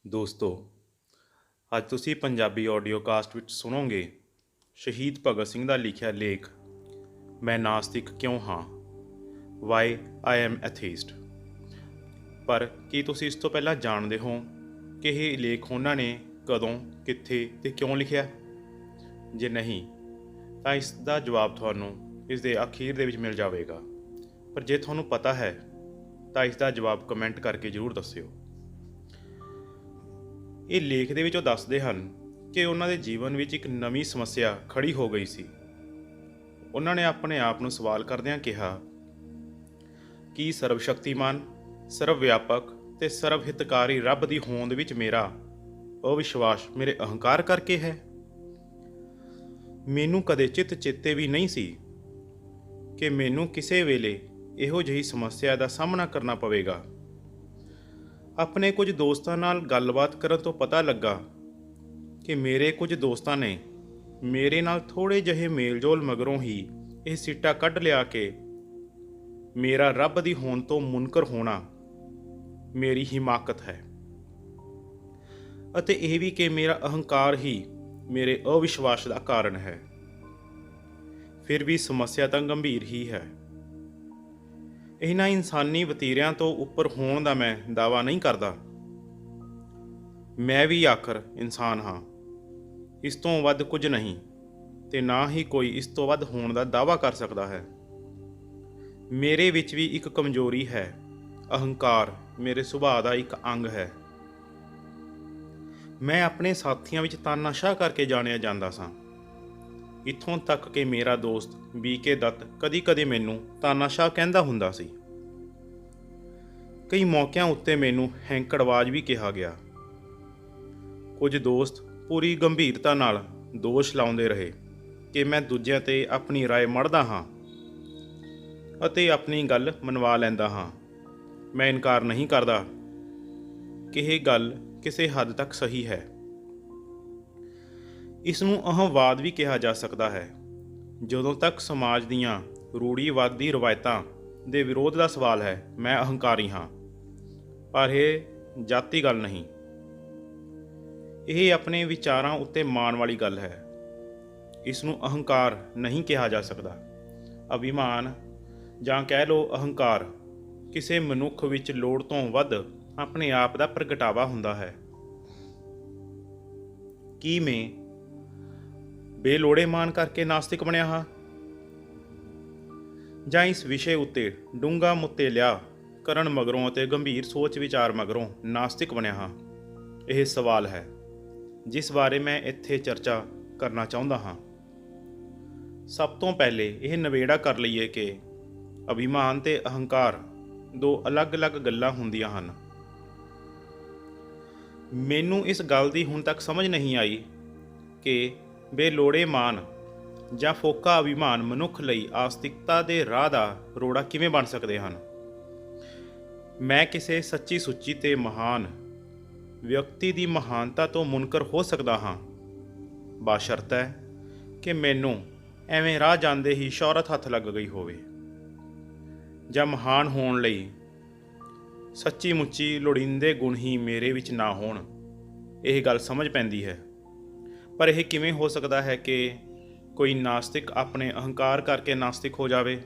ਦੋਸਤੋ, ਅੱਜ ਤੁਸੀਂ ਪੰਜਾਬੀ ਆਡੀਓਕਾਸਟ ਵਿੱਚ ਸੁਣੋਗੇ ਸ਼ਹੀਦ ਭਗਤ ਸਿੰਘ ਦਾ ਲਿਖਿਆ ਲੇਖ ਮੈਂ ਨਾਸਤਿਕ ਕਿਉਂ ਹਾਂ, ਵਾਈ ਆਈ ਐਮ ਐਥੀਸਟ। ਪਰ ਕੀ ਤੁਸੀਂ ਇਸ ਤੋਂ ਪਹਿਲਾਂ ਜਾਣਦੇ ਹੋ ਕਿ ਇਹ ਲੇਖ ਉਹਨਾਂ ਨੇ ਕਦੋਂ, ਕਿੱਥੇ ਤੇ ਕਿਉਂ ਲਿਖਿਆ? ਜੇ ਨਹੀਂ ਤਾਂ ਇਸ ਦਾ ਜਵਾਬ ਤੁਹਾਨੂੰ ਇਸ ਦੇ ਅਖੀਰ ਦੇ ਵਿੱਚ ਮਿਲ ਜਾਵੇਗਾ। ਪਰ ਜੇ ਤੁਹਾਨੂੰ ਪਤਾ ਹੈ ਤਾਂ ਇਸ ਦਾ ਜਵਾਬ ਕਮੈਂਟ ਕਰਕੇ ਜ਼ਰੂਰ ਦੱਸਿਓ। ਇਹ ਲੇਖ ਦੇ ਵਿੱਚ ਉਹ ਦੱਸਦੇ ਹਨ ਕਿ ਉਹਨਾਂ ਦੇ ਜੀਵਨ ਵਿੱਚ ਇੱਕ ਨਵੀਂ ਸਮੱਸਿਆ ਖੜੀ ਹੋ ਗਈ ਸੀ। ਉਹਨਾਂ ਨੇ ਆਪਣੇ ਆਪ ਨੂੰ ਸਵਾਲ ਕਰਦਿਆਂ ਕਿਹਾ ਕਿ ਸਰਵ ਸ਼ਕਤੀਮਾਨ, ਸਰਵ ਵਿਆਪਕ ਤੇ ਸਰਵ ਹਿਤਕਾਰੀ ਰੱਬ ਦੀ ਹੋਂਦ ਵਿੱਚ ਮੇਰਾ ਅਵਿਸ਼ਵਾਸ ਮੇਰੇ ਅਹੰਕਾਰ ਕਰਕੇ ਹੈ। ਮੈਨੂੰ ਕਦੇ ਚੇਤੇ ਵੀ ਨਹੀਂ ਸੀ ਕਿ ਮੈਨੂੰ ਕਿਸੇ ਵੇਲੇ ਇਹੋ ਜਿਹੀ ਸਮੱਸਿਆ ਦਾ ਸਾਹਮਣਾ ਕਰਨਾ ਪਵੇਗਾ। ਆਪਣੇ ਕੁਝ ਦੋਸਤਾਂ ਨਾਲ ਗੱਲਬਾਤ ਕਰਨ ਤੋਂ ਪਤਾ ਲੱਗਾ ਕਿ ਮੇਰੇ ਕੁਝ ਦੋਸਤਾਂ ਨੇ ਮੇਰੇ ਨਾਲ ਥੋੜ੍ਹੇ ਜਿਹੇ ਮੇਲਜੋਲ ਮਗਰੋਂ ਹੀ ਇਹ ਸਿੱਟਾ ਕੱਢ ਲਿਆ ਕਿ ਮੇਰਾ ਰੱਬ ਦੀ ਹੋਂਦ ਤੋਂ ਮੁਨਕਰ ਹੋਣਾ ਮੇਰੀ ਹਿਮਾਕਤ ਹੈ, ਅਤੇ ਇਹ ਵੀ ਕਿ ਮੇਰਾ ਅਹੰਕਾਰ ਹੀ ਮੇਰੇ ਅਵਿਸ਼ਵਾਸ ਦਾ ਕਾਰਨ ਹੈ। ਫਿਰ ਵੀ ਸਮੱਸਿਆ ਤਾਂ ਗੰਭੀਰ ਹੀ ਹੈ। ਇਹਨਾਂ ਇਨਸਾਨੀ ਵਤੀਰਿਆਂ ਤੋਂ ਉੱਪਰ ਹੋਣ ਦਾ ਮੈਂ ਦਾਅਵਾ ਨਹੀਂ ਕਰਦਾ। ਮੈਂ ਵੀ ਆਖਰ ਇਨਸਾਨ ਹਾਂ, ਇਸ ਤੋਂ ਵੱਧ ਕੁਝ ਨਹੀਂ, ਤੇ ਨਾ ਹੀ ਕੋਈ ਇਸ ਤੋਂ ਵੱਧ ਹੋਣ ਦਾ ਦਾਅਵਾ ਕਰ ਸਕਦਾ ਹੈ। ਮੇਰੇ ਵਿੱਚ ਵੀ ਇੱਕ ਕਮਜ਼ੋਰੀ ਹੈ। ਅਹੰਕਾਰ ਮੇਰੇ ਸੁਭਾਅ ਦਾ ਇੱਕ ਅੰਗ ਹੈ। ਮੈਂ ਆਪਣੇ ਸਾਥੀਆਂ ਵਿੱਚ ਤਾਨਾਸ਼ਾਹ ਕਰਕੇ ਜਾਣਿਆ ਜਾਂਦਾ ਸਾਂ। ਇੱਥੋਂ ਤੱਕ ਕਿ ਮੇਰਾ ਦੋਸਤ BK ਦੱਤ ਕਦੀ-ਕਦੀ ਮੈਨੂੰ ਤਾਨਾਸ਼ਾਹ ਕਹਿੰਦਾ ਹੁੰਦਾ ਸੀ। ਕਈ ਮੌਕਿਆਂ ਉੱਤੇ ਮੈਨੂੰ ਹੈਂਕੜਬਾਜ਼ ਵੀ ਕਿਹਾ ਗਿਆ। ਕੁਝ ਦੋਸਤ ਪੂਰੀ ਗੰਭੀਰਤਾ ਨਾਲ ਦੋਸ਼ ਲਾਉਂਦੇ ਰਹੇ ਕਿ ਮੈਂ ਦੂਜਿਆਂ 'ਤੇ ਆਪਣੀ ਰਾਏ ਮੜ੍ਹਦਾ ਹਾਂ ਅਤੇ ਆਪਣੀ ਗੱਲ ਮਨਵਾ ਲੈਂਦਾ ਹਾਂ। ਮੈਂ ਇਨਕਾਰ ਨਹੀਂ ਕਰਦਾ ਕਿ ਇਹ ਗੱਲ ਕਿਸੇ ਹੱਦ ਤੱਕ ਸਹੀ ਹੈ। ਇਸ ਨੂੰ ਅਹੰਵਾਦ ਵੀ ਕਿਹਾ ਜਾ ਸਕਦਾ ਹੈ। ਜਦੋਂ ਤੱਕ ਸਮਾਜ ਦੀਆਂ ਰੂੜੀਵਾਦੀ ਰਵਾਇਤਾਂ ਦੇ ਵਿਰੋਧ ਦਾ ਸਵਾਲ ਹੈ, ਮੈਂ ਅਹੰਕਾਰੀ ਹਾਂ। ਪਰ ਇਹ ਜਾਤੀ ਗੱਲ ਨਹੀਂ, ਇਹ ਆਪਣੇ ਵਿਚਾਰਾਂ ਉੱਤੇ ਮਾਣ ਵਾਲੀ ਗੱਲ ਹੈ। ਇਸ ਨੂੰ ਅਹੰਕਾਰ ਨਹੀਂ ਕਿਹਾ ਜਾ ਸਕਦਾ। ਅਭਿਮਾਨ ਜਾਂ ਕਹਿ ਲਓ ਅਹੰਕਾਰ ਕਿਸੇ ਮਨੁੱਖ ਵਿੱਚ ਲੋੜ ਤੋਂ ਵੱਧ ਆਪਣੇ ਆਪ ਦਾ ਪ੍ਰਗਟਾਵਾ ਹੁੰਦਾ ਹੈ। ਕੀ ਮੈਂ ਬੇਲੋੜੇ ਮਾਣ ਕਰਕੇ ਨਾਸਤਿਕ ਬਣਿਆ ਹਾਂ, ਜਾਂ ਇਸ ਵਿਸ਼ੇ ਉੱਤੇ ਡੂੰਘਾ ਮੁੱਤੇਲਿਆ ਕਰਨ ਮਗਰੋਂ ਅਤੇ ਗੰਭੀਰ ਸੋਚ ਵਿਚਾਰ ਮਗਰੋਂ ਨਾਸਤਿਕ ਬਣਿਆ ਹਾਂ? ਇਹ ਸਵਾਲ ਹੈ ਜਿਸ ਬਾਰੇ ਮੈਂ ਇੱਥੇ ਚਰਚਾ ਕਰਨਾ ਚਾਹੁੰਦਾ ਹਾਂ। ਸਭ ਤੋਂ ਪਹਿਲੇ ਇਹ ਨਿਬੇੜਾ ਕਰ ਲਈਏ ਕਿ ਅਭਿਮਾਨ ਤੇ ਅਹੰਕਾਰ ਦੋ ਅਲੱਗ-ਅਲੱਗ ਗੱਲਾਂ ਹੁੰਦੀਆਂ ਹਨ। ਮੈਨੂੰ ਇਸ ਗੱਲ ਦੀ ਹੁਣ ਤੱਕ ਸਮਝ ਨਹੀਂ ਆਈ ਕਿ ਬੇਲੋੜੇ ਮਾਣ ਜਾਂ ਫੋਕਾ ਅਭਿਮਾਨ ਮਨੁੱਖ ਲਈ ਆਸਤਿਕਤਾ ਦੇ ਰਾਹ ਦਾ ਰੋੜਾ ਕਿਵੇਂ ਬਣ ਸਕਦੇ ਹਨ। ਮੈਂ ਕਿਸੇ ਸੱਚੀ ਸੁੱਚੀ ਤੇ ਮਹਾਨ ਵਿਅਕਤੀ ਦੀ ਮਹਾਨਤਾ ਤੋਂ ਮੁਨਕਰ ਹੋ ਸਕਦਾ ਹਾਂ, ਬਸ਼ਰਤੇ ਕਿ ਮੈਨੂੰ ਐਵੇਂ ਰਾਹ ਜਾਂਦੇ ਹੀ ਸ਼ੌਹਰਤ ਹੱਥ ਲੱਗ ਗਈ ਹੋਵੇ, ਜਾਂ ਮਹਾਨ ਹੋਣ ਲਈ ਸੱਚੀ ਮੁੱਚੀ ਲੋੜੀਂਦੇ ਗੁਣ ਹੀ ਮੇਰੇ ਵਿੱਚ ਨਾ ਹੋਣ। ਇਹ ਗੱਲ ਸਮਝ ਪੈਂਦੀ ਹੈ। ਪਰ ਇਹ ਕਿਵੇਂ ਹੋ ਸਕਦਾ ਹੈ ਕਿ ਕੋਈ ਨਾਸਤਿਕ ਆਪਣੇ ਅਹੰਕਾਰ ਕਰਕੇ ਨਾਸਤਿਕ ਹੋ ਜਾਵੇ?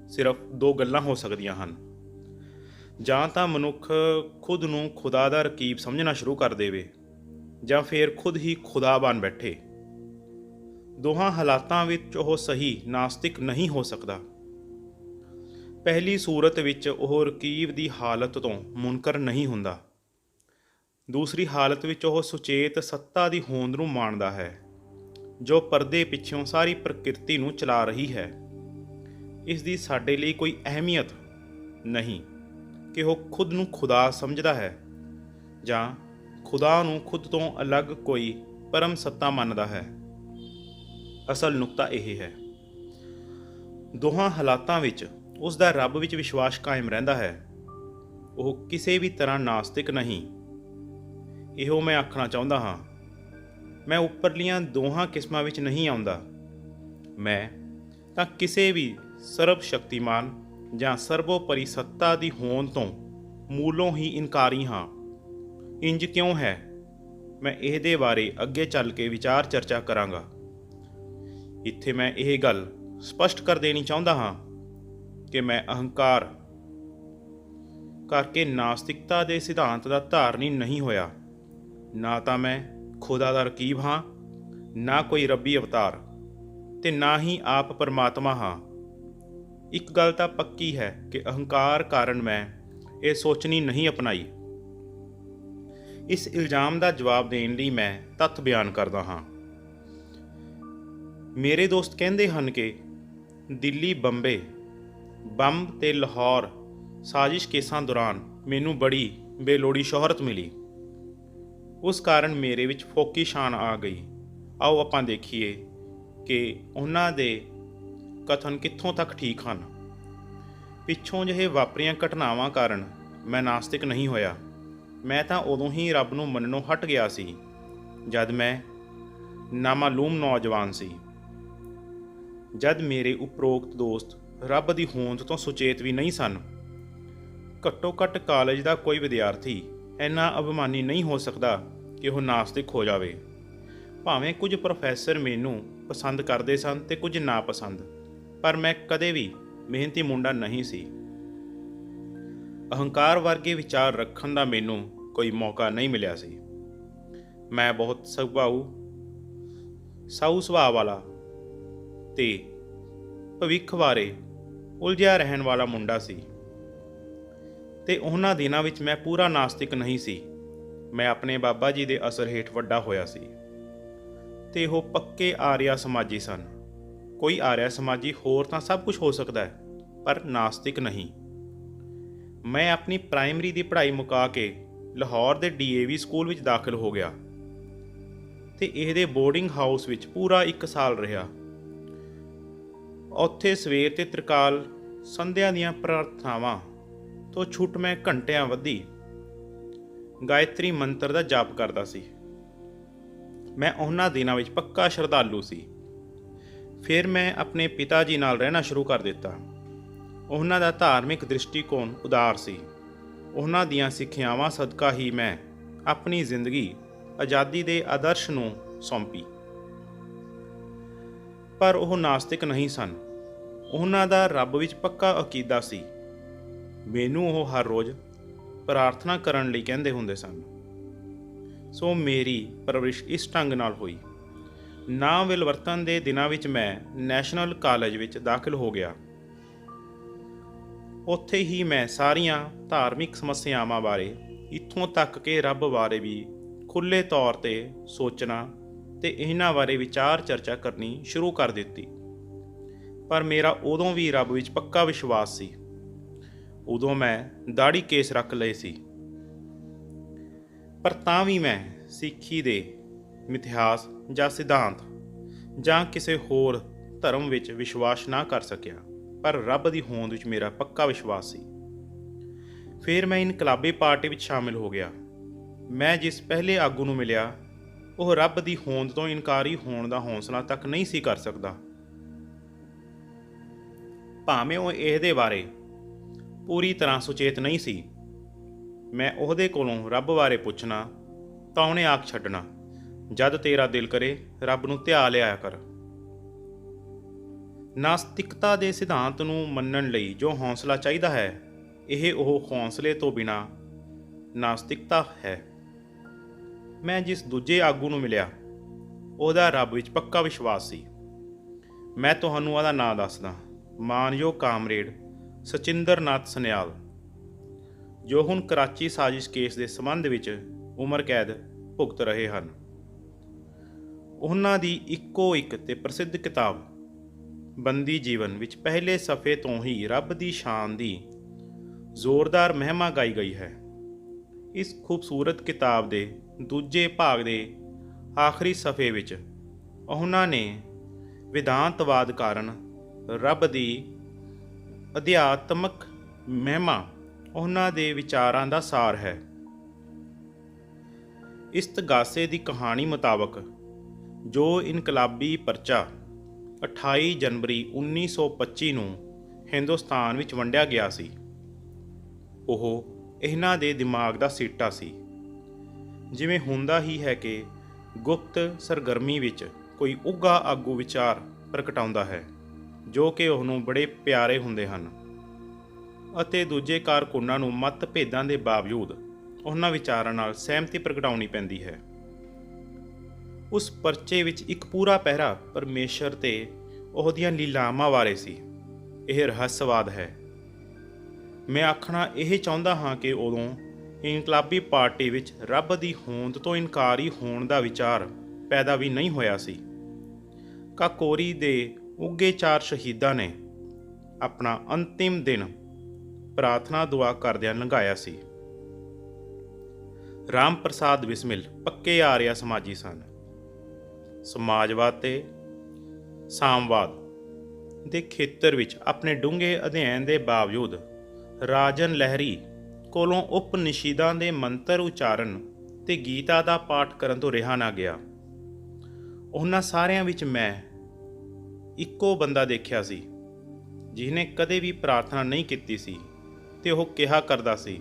ਸਿਰਫ ਦੋ ਗੱਲਾਂ ਹੋ ਸਕਦੀਆਂ ਹਨ। ਜਾਂ ਤਾਂ ਮਨੁੱਖ ਖੁਦ ਨੂੰ ਖੁਦਾ ਦਾ ਰਕੀਬ ਸਮਝਣਾ ਸ਼ੁਰੂ ਕਰ ਦੇਵੇ, ਜਾਂ ਫਿਰ ਖੁਦ ਹੀ ਖੁਦਾ ਬਣ ਬੈਠੇ। ਦੋਹਾਂ ਹਾਲਾਤਾਂ ਵਿੱਚ ਉਹ ਸਹੀ ਨਾਸਤਿਕ ਨਹੀਂ ਹੋ ਸਕਦਾ। ਪਹਿਲੀ ਸੂਰਤ ਵਿੱਚ ਉਹ ਰਕੀਬ ਦੀ ਹਾਲਤ ਤੋਂ ਮੁਨਕਰ ਨਹੀਂ ਹੁੰਦਾ। ਦੂਸਰੀ ਹਾਲਤ ਵਿੱਚ ਉਹ ਸੁਚੇਤ ਸੱਤਾ ਦੀ ਹੋਂਦ ਨੂੰ ਮਾਣਦਾ ਹੈ ਜੋ ਪਰਦੇ ਪਿੱਛੋਂ ਸਾਰੀ ਪ੍ਰਕਿਰਤੀ ਨੂੰ ਚਲਾ ਰਹੀ ਹੈ। ਇਸ ਦੀ ਸਾਡੇ ਲਈ ਕੋਈ ਅਹਿਮੀਅਤ ਨਹੀਂ ਕਿ ਉਹ ਖੁਦ ਨੂੰ ਖੁਦਾ ਸਮਝਦਾ ਹੈ ਜਾਂ ਖੁਦਾ ਨੂੰ ਖੁਦ ਤੋਂ ਅਲੱਗ ਕੋਈ ਪਰਮ ਸੱਤਾ ਮੰਨਦਾ ਹੈ। ਅਸਲ ਨੁਕਤਾ ਇਹ ਹੈ, ਦੋਹਾਂ ਹਾਲਾਤਾਂ ਵਿੱਚ ਉਸ ਦਾ ਰੱਬ ਵਿੱਚ ਵਿਸ਼ਵਾਸ ਕਾਇਮ ਰਹਿੰਦਾ ਹੈ। ਉਹ ਕਿਸੇ ਵੀ ਤਰ੍ਹਾਂ ਨਾਸਤਿਕ ਨਹੀਂ। ਇਹੋ ਮੈਂ ਆਖਣਾ ਚਾਹੁੰਦਾ ਹਾਂ। ਮੈਂ ਉੱਪਰਲੀਆਂ ਦੋਹਾਂ ਕਿਸਮਾਂ ਵਿੱਚ ਨਹੀਂ ਆਉਂਦਾ। ਮੈਂ ਤਾਂ ਕਿਸੇ ਵੀ ਸਰਬ ਸ਼ਕਤੀਮਾਨ ਜਾਂ ਸਰਬੋਪਰੀ ਸੱਤਾ ਦੀ ਹੋਂਦ ਤੋਂ ਮੂਲੋਂ ਹੀ ਇਨਕਾਰੀ ਹਾਂ। ਇੰਜ ਕਿਉਂ ਹੈ? ਮੈਂ ਇਹਦੇ ਬਾਰੇ ਅੱਗੇ ਚੱਲ ਕੇ ਵਿਚਾਰ ਚਰਚਾ ਕਰਾਂਗਾ। ਇੱਥੇ ਮੈਂ ਇਹ ਗੱਲ ਸਪਸ਼ਟ ਕਰ ਦੇਣੀ ਚਾਹੁੰਦਾ ਹਾਂ ਕਿ ਮੈਂ ਅਹੰਕਾਰ ਕਰਕੇ ਨਾਸਤਿਕਤਾ ਦੇ ਸਿਧਾਂਤ ਦਾ ਧਾਰਨੀ ਨਹੀਂ ਹੋਇਆ। ਨਾ ਤਾਂ ਮੈਂ ਖੁਦਾ ਦਾ ਰਕੀਬ ਹਾਂ, ਨਾ ਕੋਈ ਰੱਬੀ ਅਵਤਾਰ, ਤੇ ਨਾ ਹੀ ਆਪ ਪਰਮਾਤਮਾ ਹਾਂ। ਇੱਕ ਗੱਲ ਤਾਂ ਪੱਕੀ ਹੈ ਕਿ ਅਹੰਕਾਰ ਕਾਰਨ ਮੈਂ ਇਹ ਸੋਚਣੀ ਨਹੀਂ ਅਪਣਾਈ। ਇਸ ਇਲਜ਼ਾਮ ਦਾ ਜਵਾਬ ਦੇਣ ਲਈ ਮੈਂ ਤੱਥ ਬਿਆਨ ਕਰਦਾ ਹਾਂ। ਮੇਰੇ ਦੋਸਤ ਕਹਿੰਦੇ ਹਨ ਕਿ ਦਿੱਲੀ, ਬੰਬੇ, ਬੰਬ ਤੇ ਲਾਹੌਰ ਸਾਜ਼ਿਸ਼ ਕੇਸਾਂ ਦੌਰਾਨ ਮੈਨੂੰ ਬੜੀ ਬੇਲੋੜੀ ਸ਼ੋਹਰਤ ਮਿਲੀ। ਉਸ ਕਾਰਨ ਮੇਰੇ ਵਿੱਚ ਫੋਕੀ ਸ਼ਾਨ ਆ ਗਈ। ਆਓ ਆਪਾਂ ਦੇਖੀਏ ਕਿ ਉਹਨਾਂ ਦੇ ਕਥਨ ਕਿੱਥੋਂ ਤੱਕ ਠੀਕ ਹਨ। ਪਿੱਛੋਂ ਜਿਹੇ ਵਾਪਰੀਆਂ ਘਟਨਾਵਾਂ ਕਾਰਨ ਮੈਂ ਨਾਸਤਿਕ ਨਹੀਂ ਹੋਇਆ। ਮੈਂ ਤਾਂ ਉਦੋਂ ਹੀ ਰੱਬ ਨੂੰ ਮੰਨਣੋਂ ਹਟ ਗਿਆ ਸੀ ਜਦ ਮੈਂ ਨਾਮਾਲੂਮ ਨੌਜਵਾਨ ਸੀ। ਜਦ ਮੇਰੇ ਉਪਰੋਕਤ ਦੋਸਤ ਰੱਬ ਦੀ ਹੋਂਦ ਤੋਂ ਸੁਚੇਤ ਵੀ ਨਹੀਂ ਸਨ। ਘੱਟੋ ਘੱਟ ਕਾਲਜ ਦਾ ਕੋਈ ਵਿਦਿਆਰਥੀ ਇੰਨਾ ਅਭਿਮਾਨੀ ਨਹੀਂ ਹੋ ਸਕਦਾ ਕਿ ਉਹ ਨਾਸਤਿਕ ਹੋ ਜਾਵੇ। ਭਾਵੇਂ ਕੁਝ ਪ੍ਰੋਫੈਸਰ ਮੈਨੂੰ ਪਸੰਦ ਕਰਦੇ ਸਨ ਤੇ ਕੁਝ ਨਾਪਸੰਦ, ਪਰ ਮੈਂ ਕਦੇ ਵੀ ਮਿਹਨਤੀ ਮੁੰਡਾ ਨਹੀਂ ਸੀ। ਅਹੰਕਾਰ ਵਰਗੇ ਵਿਚਾਰ ਰੱਖਣ ਦਾ ਮੈਨੂੰ ਕੋਈ ਮੌਕਾ ਨਹੀਂ ਮਿਲਿਆ ਸੀ। ਮੈਂ ਬਹੁਤ ਸਾਊ ਸੁਭਾਅ ਵਾਲਾ ਤੇ ਭਵਿੱਖ ਬਾਰੇ ਉਲਝਿਆ ਰਹਿਣ ਵਾਲਾ ਮੁੰਡਾ ਸੀ, ਤੇ ਉਹਨਾਂ ਦਿਨਾਂ ਵਿੱਚ ਮੈਂ ਪੂਰਾ ਨਾਸਤਿਕ ਨਹੀਂ ਸੀ। ਮੈਂ ਆਪਣੇ ਬਾਬਾ ਜੀ ਦੇ ਅਸਰ ਹੇਠ ਵੱਡਾ ਹੋਇਆ ਸੀ, ਤੇ ਉਹ ਪੱਕੇ ਆਰਿਆ ਸਮਾਜੀ ਸਨ। ਕੋਈ ਆਰਿਆ ਸਮਾਜੀ ਹੋਰ ਤਾਂ ਸਭ ਕੁਝ ਹੋ ਸਕਦਾ ਹੈ, ਪਰ ਨਾਸਤਿਕ ਨਹੀਂ। ਮੈਂ ਆਪਣੀ ਪ੍ਰਾਇਮਰੀ ਦੀ ਪੜ੍ਹਾਈ ਮੁਕਾ ਕੇ ਲਾਹੌਰ ਦੇ DAV ਸਕੂਲ ਵਿੱਚ ਦਾਖਲ ਹੋ ਗਿਆ ਤੇ ਇਹਦੇ ਬੋਰਡਿੰਗ ਹਾਊਸ ਵਿੱਚ ਪੂਰਾ 1 ਸਾਲ ਰਿਹਾ। ਉੱਥੇ ਸਵੇਰ ਤੇ ਤ੍ਰਿਕਾਲ ਸੰਧਿਆ ਦੀਆਂ ਪ੍ਰਾਰਥਨਾਵਾਂ ਤੋਂ ਛੁੱਟ ਮੈਂ ਘੰਟਿਆਂ ਬੱਧੀ ਗਾਇਤਰੀ ਮੰਤਰ ਦਾ ਜਾਪ ਕਰਦਾ ਸੀ। ਮੈਂ ਉਹਨਾਂ ਦਿਨਾਂ ਵਿੱਚ ਪੱਕਾ ਸ਼ਰਧਾਲੂ ਸੀ। ਫਿਰ ਮੈਂ ਆਪਣੇ ਪਿਤਾ ਜੀ ਨਾਲ ਰਹਿਣਾ ਸ਼ੁਰੂ ਕਰ ਦਿੱਤਾ। ਉਹਨਾਂ ਦਾ ਧਾਰਮਿਕ ਦ੍ਰਿਸ਼ਟੀਕੋਣ ਉਦਾਰ ਸੀ। ਉਹਨਾਂ ਦੀਆਂ ਸਿੱਖਿਆਵਾਂ ਸਦਕਾ ਹੀ ਮੈਂ ਆਪਣੀ ਜ਼ਿੰਦਗੀ ਆਜ਼ਾਦੀ ਦੇ ਆਦਰਸ਼ ਨੂੰ ਸੌਂਪੀ। ਪਰ ਉਹ ਨਾਸਤਿਕ ਨਹੀਂ ਸਨ। ਉਹਨਾਂ ਦਾ ਰੱਬ ਵਿੱਚ ਪੱਕਾ ਅਕੀਦਾ ਸੀ। ਮੈਨੂੰ ਉਹ ਹਰ ਰੋਜ਼ ਪ੍ਰਾਰਥਨਾ ਕਰਨ ਲਈ ਕਹਿੰਦੇ ਹੁੰਦੇ ਸਨ। ਸੋ ਮੇਰੀ ਪਰਵਰਿਸ਼ ਇਸ ਢੰਗ ਨਾਲ ਹੋਈ। ਨਾ ਮਿਲਵਰਤਨ ਦੇ ਦਿਨਾਂ ਵਿੱਚ ਮੈਂ ਨੈਸ਼ਨਲ ਕਾਲਜ ਵਿੱਚ ਦਾਖਲ ਹੋ ਗਿਆ। ਉੱਥੇ ਹੀ ਮੈਂ ਸਾਰੀਆਂ ਧਾਰਮਿਕ ਸਮੱਸਿਆਵਾਂ ਬਾਰੇ, ਇੱਥੋਂ ਤੱਕ ਕਿ ਰੱਬ ਬਾਰੇ ਵੀ ਖੁੱਲ੍ਹੇ ਤੌਰ 'ਤੇ ਸੋਚਣਾ ਤੇ ਇਹਨਾਂ ਬਾਰੇ ਵਿਚਾਰ ਚਰਚਾ ਕਰਨੀ ਸ਼ੁਰੂ ਕਰ ਦਿੱਤੀ। ਪਰ ਮੇਰਾ ਉਦੋਂ ਵੀ ਰੱਬ ਵਿੱਚ ਪੱਕਾ ਵਿਸ਼ਵਾਸ ਸੀ। ਉਦੋਂ ਮੈਂ ਦਾੜੀ ਕੇਸ ਰੱਖ ਲਏ ਸੀ, ਪਰ ਤਾਂ ਵੀ ਮੈਂ ਸਿੱਖੀ ਦੇ ਮਿਥਿਹਾਸ ਜਾਂ ਸਿਧਾਂਤ ਜਾਂ ਕਿਸੇ ਹੋਰ ਧਰਮ ਵਿੱਚ ਵਿਸ਼ਵਾਸ ਨਾ ਕਰ ਸਕਿਆ। ਪਰ ਰੱਬ ਦੀ ਹੋਂਦ ਵਿੱਚ ਮੇਰਾ ਪੱਕਾ ਵਿਸ਼ਵਾਸ ਸੀ। ਫਿਰ ਮੈਂ ਇਨਕਲਾਬੀ ਪਾਰਟੀ ਵਿੱਚ ਸ਼ਾਮਿਲ ਹੋ ਗਿਆ। ਮੈਂ ਜਿਸ ਪਹਿਲੇ ਆਗੂ ਨੂੰ ਮਿਲਿਆ, ਉਹ ਰੱਬ ਦੀ ਹੋਂਦ ਤੋਂ ਇਨਕਾਰੀ ਹੋਣ ਦਾ ਹੌਸਲਾ ਤੱਕ ਨਹੀਂ ਸੀ ਕਰ ਸਕਦਾ। ਭਾਵੇਂ ਉਹ ਇਹਦੇ ਬਾਰੇ ਪੂਰੀ ਤਰ੍ਹਾਂ ਸੁਚੇਤ ਨਹੀਂ ਸੀ। ਮੈਂ ਉਹਦੇ ਕੋਲੋਂ ਰੱਬ ਬਾਰੇ ਪੁੱਛਣਾ ਤਾਂ ਉਹਨੇ ਆਖ ਛੱਡਣਾ, ਜਦ ਤੇਰਾ ਦਿਲ ਕਰੇ ਰੱਬ ਨੂੰ ਧਿਆ ਲਿਆਇਆ ਕਰ। ਨਾਸਤਿਕਤਾ ਦੇ ਸਿਧਾਂਤ ਨੂੰ ਮੰਨਣ ਲਈ ਜੋ ਹੌਸਲਾ ਚਾਹੀਦਾ ਹੈ, ਇਹ ਉਹ ਹੌਸਲੇ ਤੋਂ ਬਿਨਾਂ ਨਾਸਤਿਕਤਾ ਹੈ। ਮੈਂ ਜਿਸ ਦੂਜੇ ਆਗੂ ਨੂੰ ਮਿਲਿਆ, ਉਹਦਾ ਰੱਬ ਵਿੱਚ ਪੱਕਾ ਵਿਸ਼ਵਾਸ ਸੀ। ਮੈਂ ਤੁਹਾਨੂੰ ਉਹਦਾ ਨਾਂ ਦੱਸਦਾ। ਮਾਨਯੋਗ ਕਾਮਰੇਡ ਸਚਿੰਦਰ ਨਾਥ ਸਨਿਆਲ, ਜੋ ਹੁਣ ਕਰਾਚੀ ਸਾਜ਼ਿਸ਼ ਕੇਸ ਦੇ ਸੰਬੰਧ ਵਿੱਚ ਉਮਰ ਕੈਦ ਭੁਗਤ ਰਹੇ ਹਨ। ਉਹਨਾਂ ਦੀ ਇੱਕੋ ਇੱਕ ਤੇ ਪ੍ਰਸਿੱਧ ਕਿਤਾਬ ਬੰਦੀ ਜੀਵਨ ਵਿੱਚ ਪਹਿਲੇ ਸਫ਼ੇ ਤੋਂ ਹੀ ਰੱਬ ਦੀ ਸ਼ਾਨ ਦੀ ਜ਼ੋਰਦਾਰ ਮਹਿਮਾ ਗਾਈ ਗਈ ਹੈ। ਇਸ ਖੂਬਸੂਰਤ ਕਿਤਾਬ ਦੇ ਦੂਜੇ ਭਾਗ ਦੇ ਆਖਰੀ ਸਫ਼ੇ ਵਿੱਚ ਉਹਨਾਂ ਨੇ ਵਿਦਾਂਤਵਾਦ ਕਾਰਨ ਰੱਬ ਦੀ ਅਧਿਆਤਮਕ ਮਹਿਮਾ ਉਹਨਾਂ ਦੇ ਵਿਚਾਰਾਂ ਦਾ ਸਾਰ ਹੈ। ਇਸਤਗਾਸੇ ਦੀ ਕਹਾਣੀ ਮੁਤਾਬਕ ਜੋ ਇਨਕਲਾਬੀ ਪਰਚਾ 28 ਜਨਵਰੀ 1925 ਨੂੰ ਹਿੰਦੁਸਤਾਨ ਵਿੱਚ ਵੰਡਿਆ ਗਿਆ ਸੀ, ਉਹ ਇਹਨਾਂ ਦੇ ਦਿਮਾਗ ਦਾ ਸੀਟਾ ਸੀ। ਜਿਵੇਂ ਹੁੰਦਾ ਹੀ ਹੈ ਕਿ ਗੁਪਤ ਸਰਗਰਮੀ ਵਿੱਚ ਕੋਈ ਉੱਘਾ ਆਗੂ ਵਿਚਾਰ ਪ੍ਰਗਟਾਉਂਦਾ ਹੈ ਜੋ ਕਿ ਉਹਨੂੰ ਬੜੇ ਪਿਆਰੇ ਹੁੰਦੇ ਹਨ, ਅਤੇ ਦੂਜੇ ਕਾਰਕੁਨਾਂ ਨੂੰ ਮਤਭੇਦਾਂ ਦੇ ਬਾਵਜੂਦ ਉਹਨਾਂ ਵਿਚਾਰਾਂ ਨਾਲ ਸਹਿਮਤੀ ਪ੍ਰਗਟਾਉਣੀ ਪੈਂਦੀ ਹੈ। ਉਸ ਪਰਚੇ ਵਿੱਚ ਇੱਕ ਪੂਰਾ ਪਹਿਰਾ ਪਰਮੇਸ਼ਰ ਤੇ ਉਹਦੀਆਂ ਲੀਲਾਵਾਂ ਬਾਰੇ ਸੀ। ਇਹ ਰਹੱਸਵਾਦ ਹੈ। ਮੈਂ ਆਖਣਾ ਇਹ ਚਾਹੁੰਦਾ ਹਾਂ ਕਿ ਉਦੋਂ ਇਨਕਲਾਬੀ ਪਾਰਟੀ ਵਿੱਚ ਰੱਬ ਦੀ ਹੋਂਦ ਤੋਂ ਇਨਕਾਰੀ ਹੋਣ ਦਾ ਵਿਚਾਰ ਪੈਦਾ ਵੀ ਨਹੀਂ ਹੋਇਆ ਸੀ। ਕਾਕੋਰੀ ਦੇ ਉੱਘੇ 4 ਸ਼ਹੀਦਾਂ ਨੇ ਆਪਣਾ ਅੰਤਿਮ ਦਿਨ ਪ੍ਰਾਰਥਨਾ ਦੁਆ ਕਰਦਿਆਂ ਲੰਘਾਇਆ ਸੀ। ਰਾਮ ਪ੍ਰਸਾਦ ਬਿਸਮਿਲ ਪੱਕੇ ਆਰੀਆ ਸਮਾਜੀ ਸਨ। ਸਮਾਜਵਾਦ ਤੇ ਸਾਮਵਾਦ ਦੇ ਖੇਤਰ ਵਿੱਚ ਆਪਣੇ ਡੂੰਘੇ ਅਧਿਐਨ ਦੇ ਬਾਵਜੂਦ ਰਾਜਨ ਲਹਿਰੀ ਕੋਲੋਂ ਉਪਨਿਸ਼ਦਾਂ ਦੇ ਮੰਤਰ ਉਚਾਰਨ ਤੇ ਗੀਤਾ ਦਾ ਪਾਠ ਕਰਨ ਤੋਂ ਰਿਹਾ ਨਾ ਗਿਆ। ਉਹਨਾਂ ਸਾਰਿਆਂ ਵਿੱਚ ਮੈਂ ਇੱਕੋ ਬੰਦਾ ਦੇਖਿਆ ਸੀ ਜਿਹਨੇ ਕਦੇ ਵੀ ਪ੍ਰਾਰਥਨਾ ਨਹੀਂ ਕੀਤੀ ਸੀ, ਤੇ ਉਹ ਕਿਹਾ ਕਰਦਾ ਸੀ,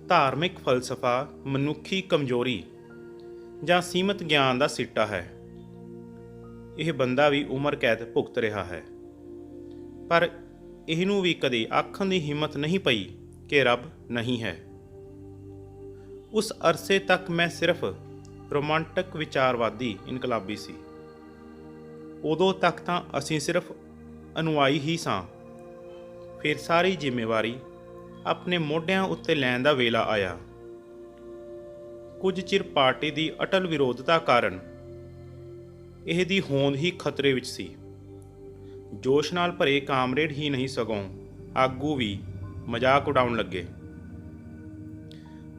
ਧਾਰਮਿਕ ਫਲਸਫਾ ਮਨੁੱਖੀ ਕਮਜ਼ੋਰੀ ਜਾਂ ਸੀਮਤ ਗਿਆਨ ਦਾ ਸਿੱਟਾ ਹੈ। ਇਹ ਬੰਦਾ ਵੀ ਉਮਰ ਕੈਦ ਭੁਗਤ ਰਿਹਾ ਹੈ, ਪਰ ਇਹਨੂੰ ਵੀ ਕਦੇ ਆਖਣ ਦੀ ਹਿੰਮਤ ਨਹੀਂ ਪਈ ਕਿ ਰੱਬ ਨਹੀਂ ਹੈ। ਉਸ ਅਰਸੇ ਤੱਕ ਮੈਂ ਸਿਰਫ ਰੋਮਾਂਟਿਕ ਵਿਚਾਰਵਾਦੀ ਇਨਕਲਾਬੀ ਸੀ। ਉਦੋਂ ਤੱਕ ਤਾਂ ਅਸੀਂ ਸਿਰਫ ਅਨੁਆਈ ਹੀ ਸਾਂ। ਫਿਰ ਸਾਰੀ ਜ਼ਿੰਮੇਵਾਰੀ ਆਪਣੇ ਮੋਢਿਆਂ ਉੱਤੇ ਲੈਣ ਦਾ ਵੇਲਾ ਆਇਆ। ਕੁਝ ਚਿਰ ਪਾਰਟੀ ਦੀ ਅਟਲ ਵਿਰੋਧਤਾ ਕਾਰਨ ਇਹ ਦੀ ਹੋਂਦ ਹੀ ਖਤਰੇ ਵਿੱਚ ਸੀ। ਜੋਸ਼ ਨਾਲ ਭਰੇ ਕਾਮਰੇਡ ਹੀ ਨਹੀਂ ਸਗੋਂ ਆਗੂ ਵੀ ਮਜ਼ਾਕ ਉਡਾਉਣ ਲੱਗੇ।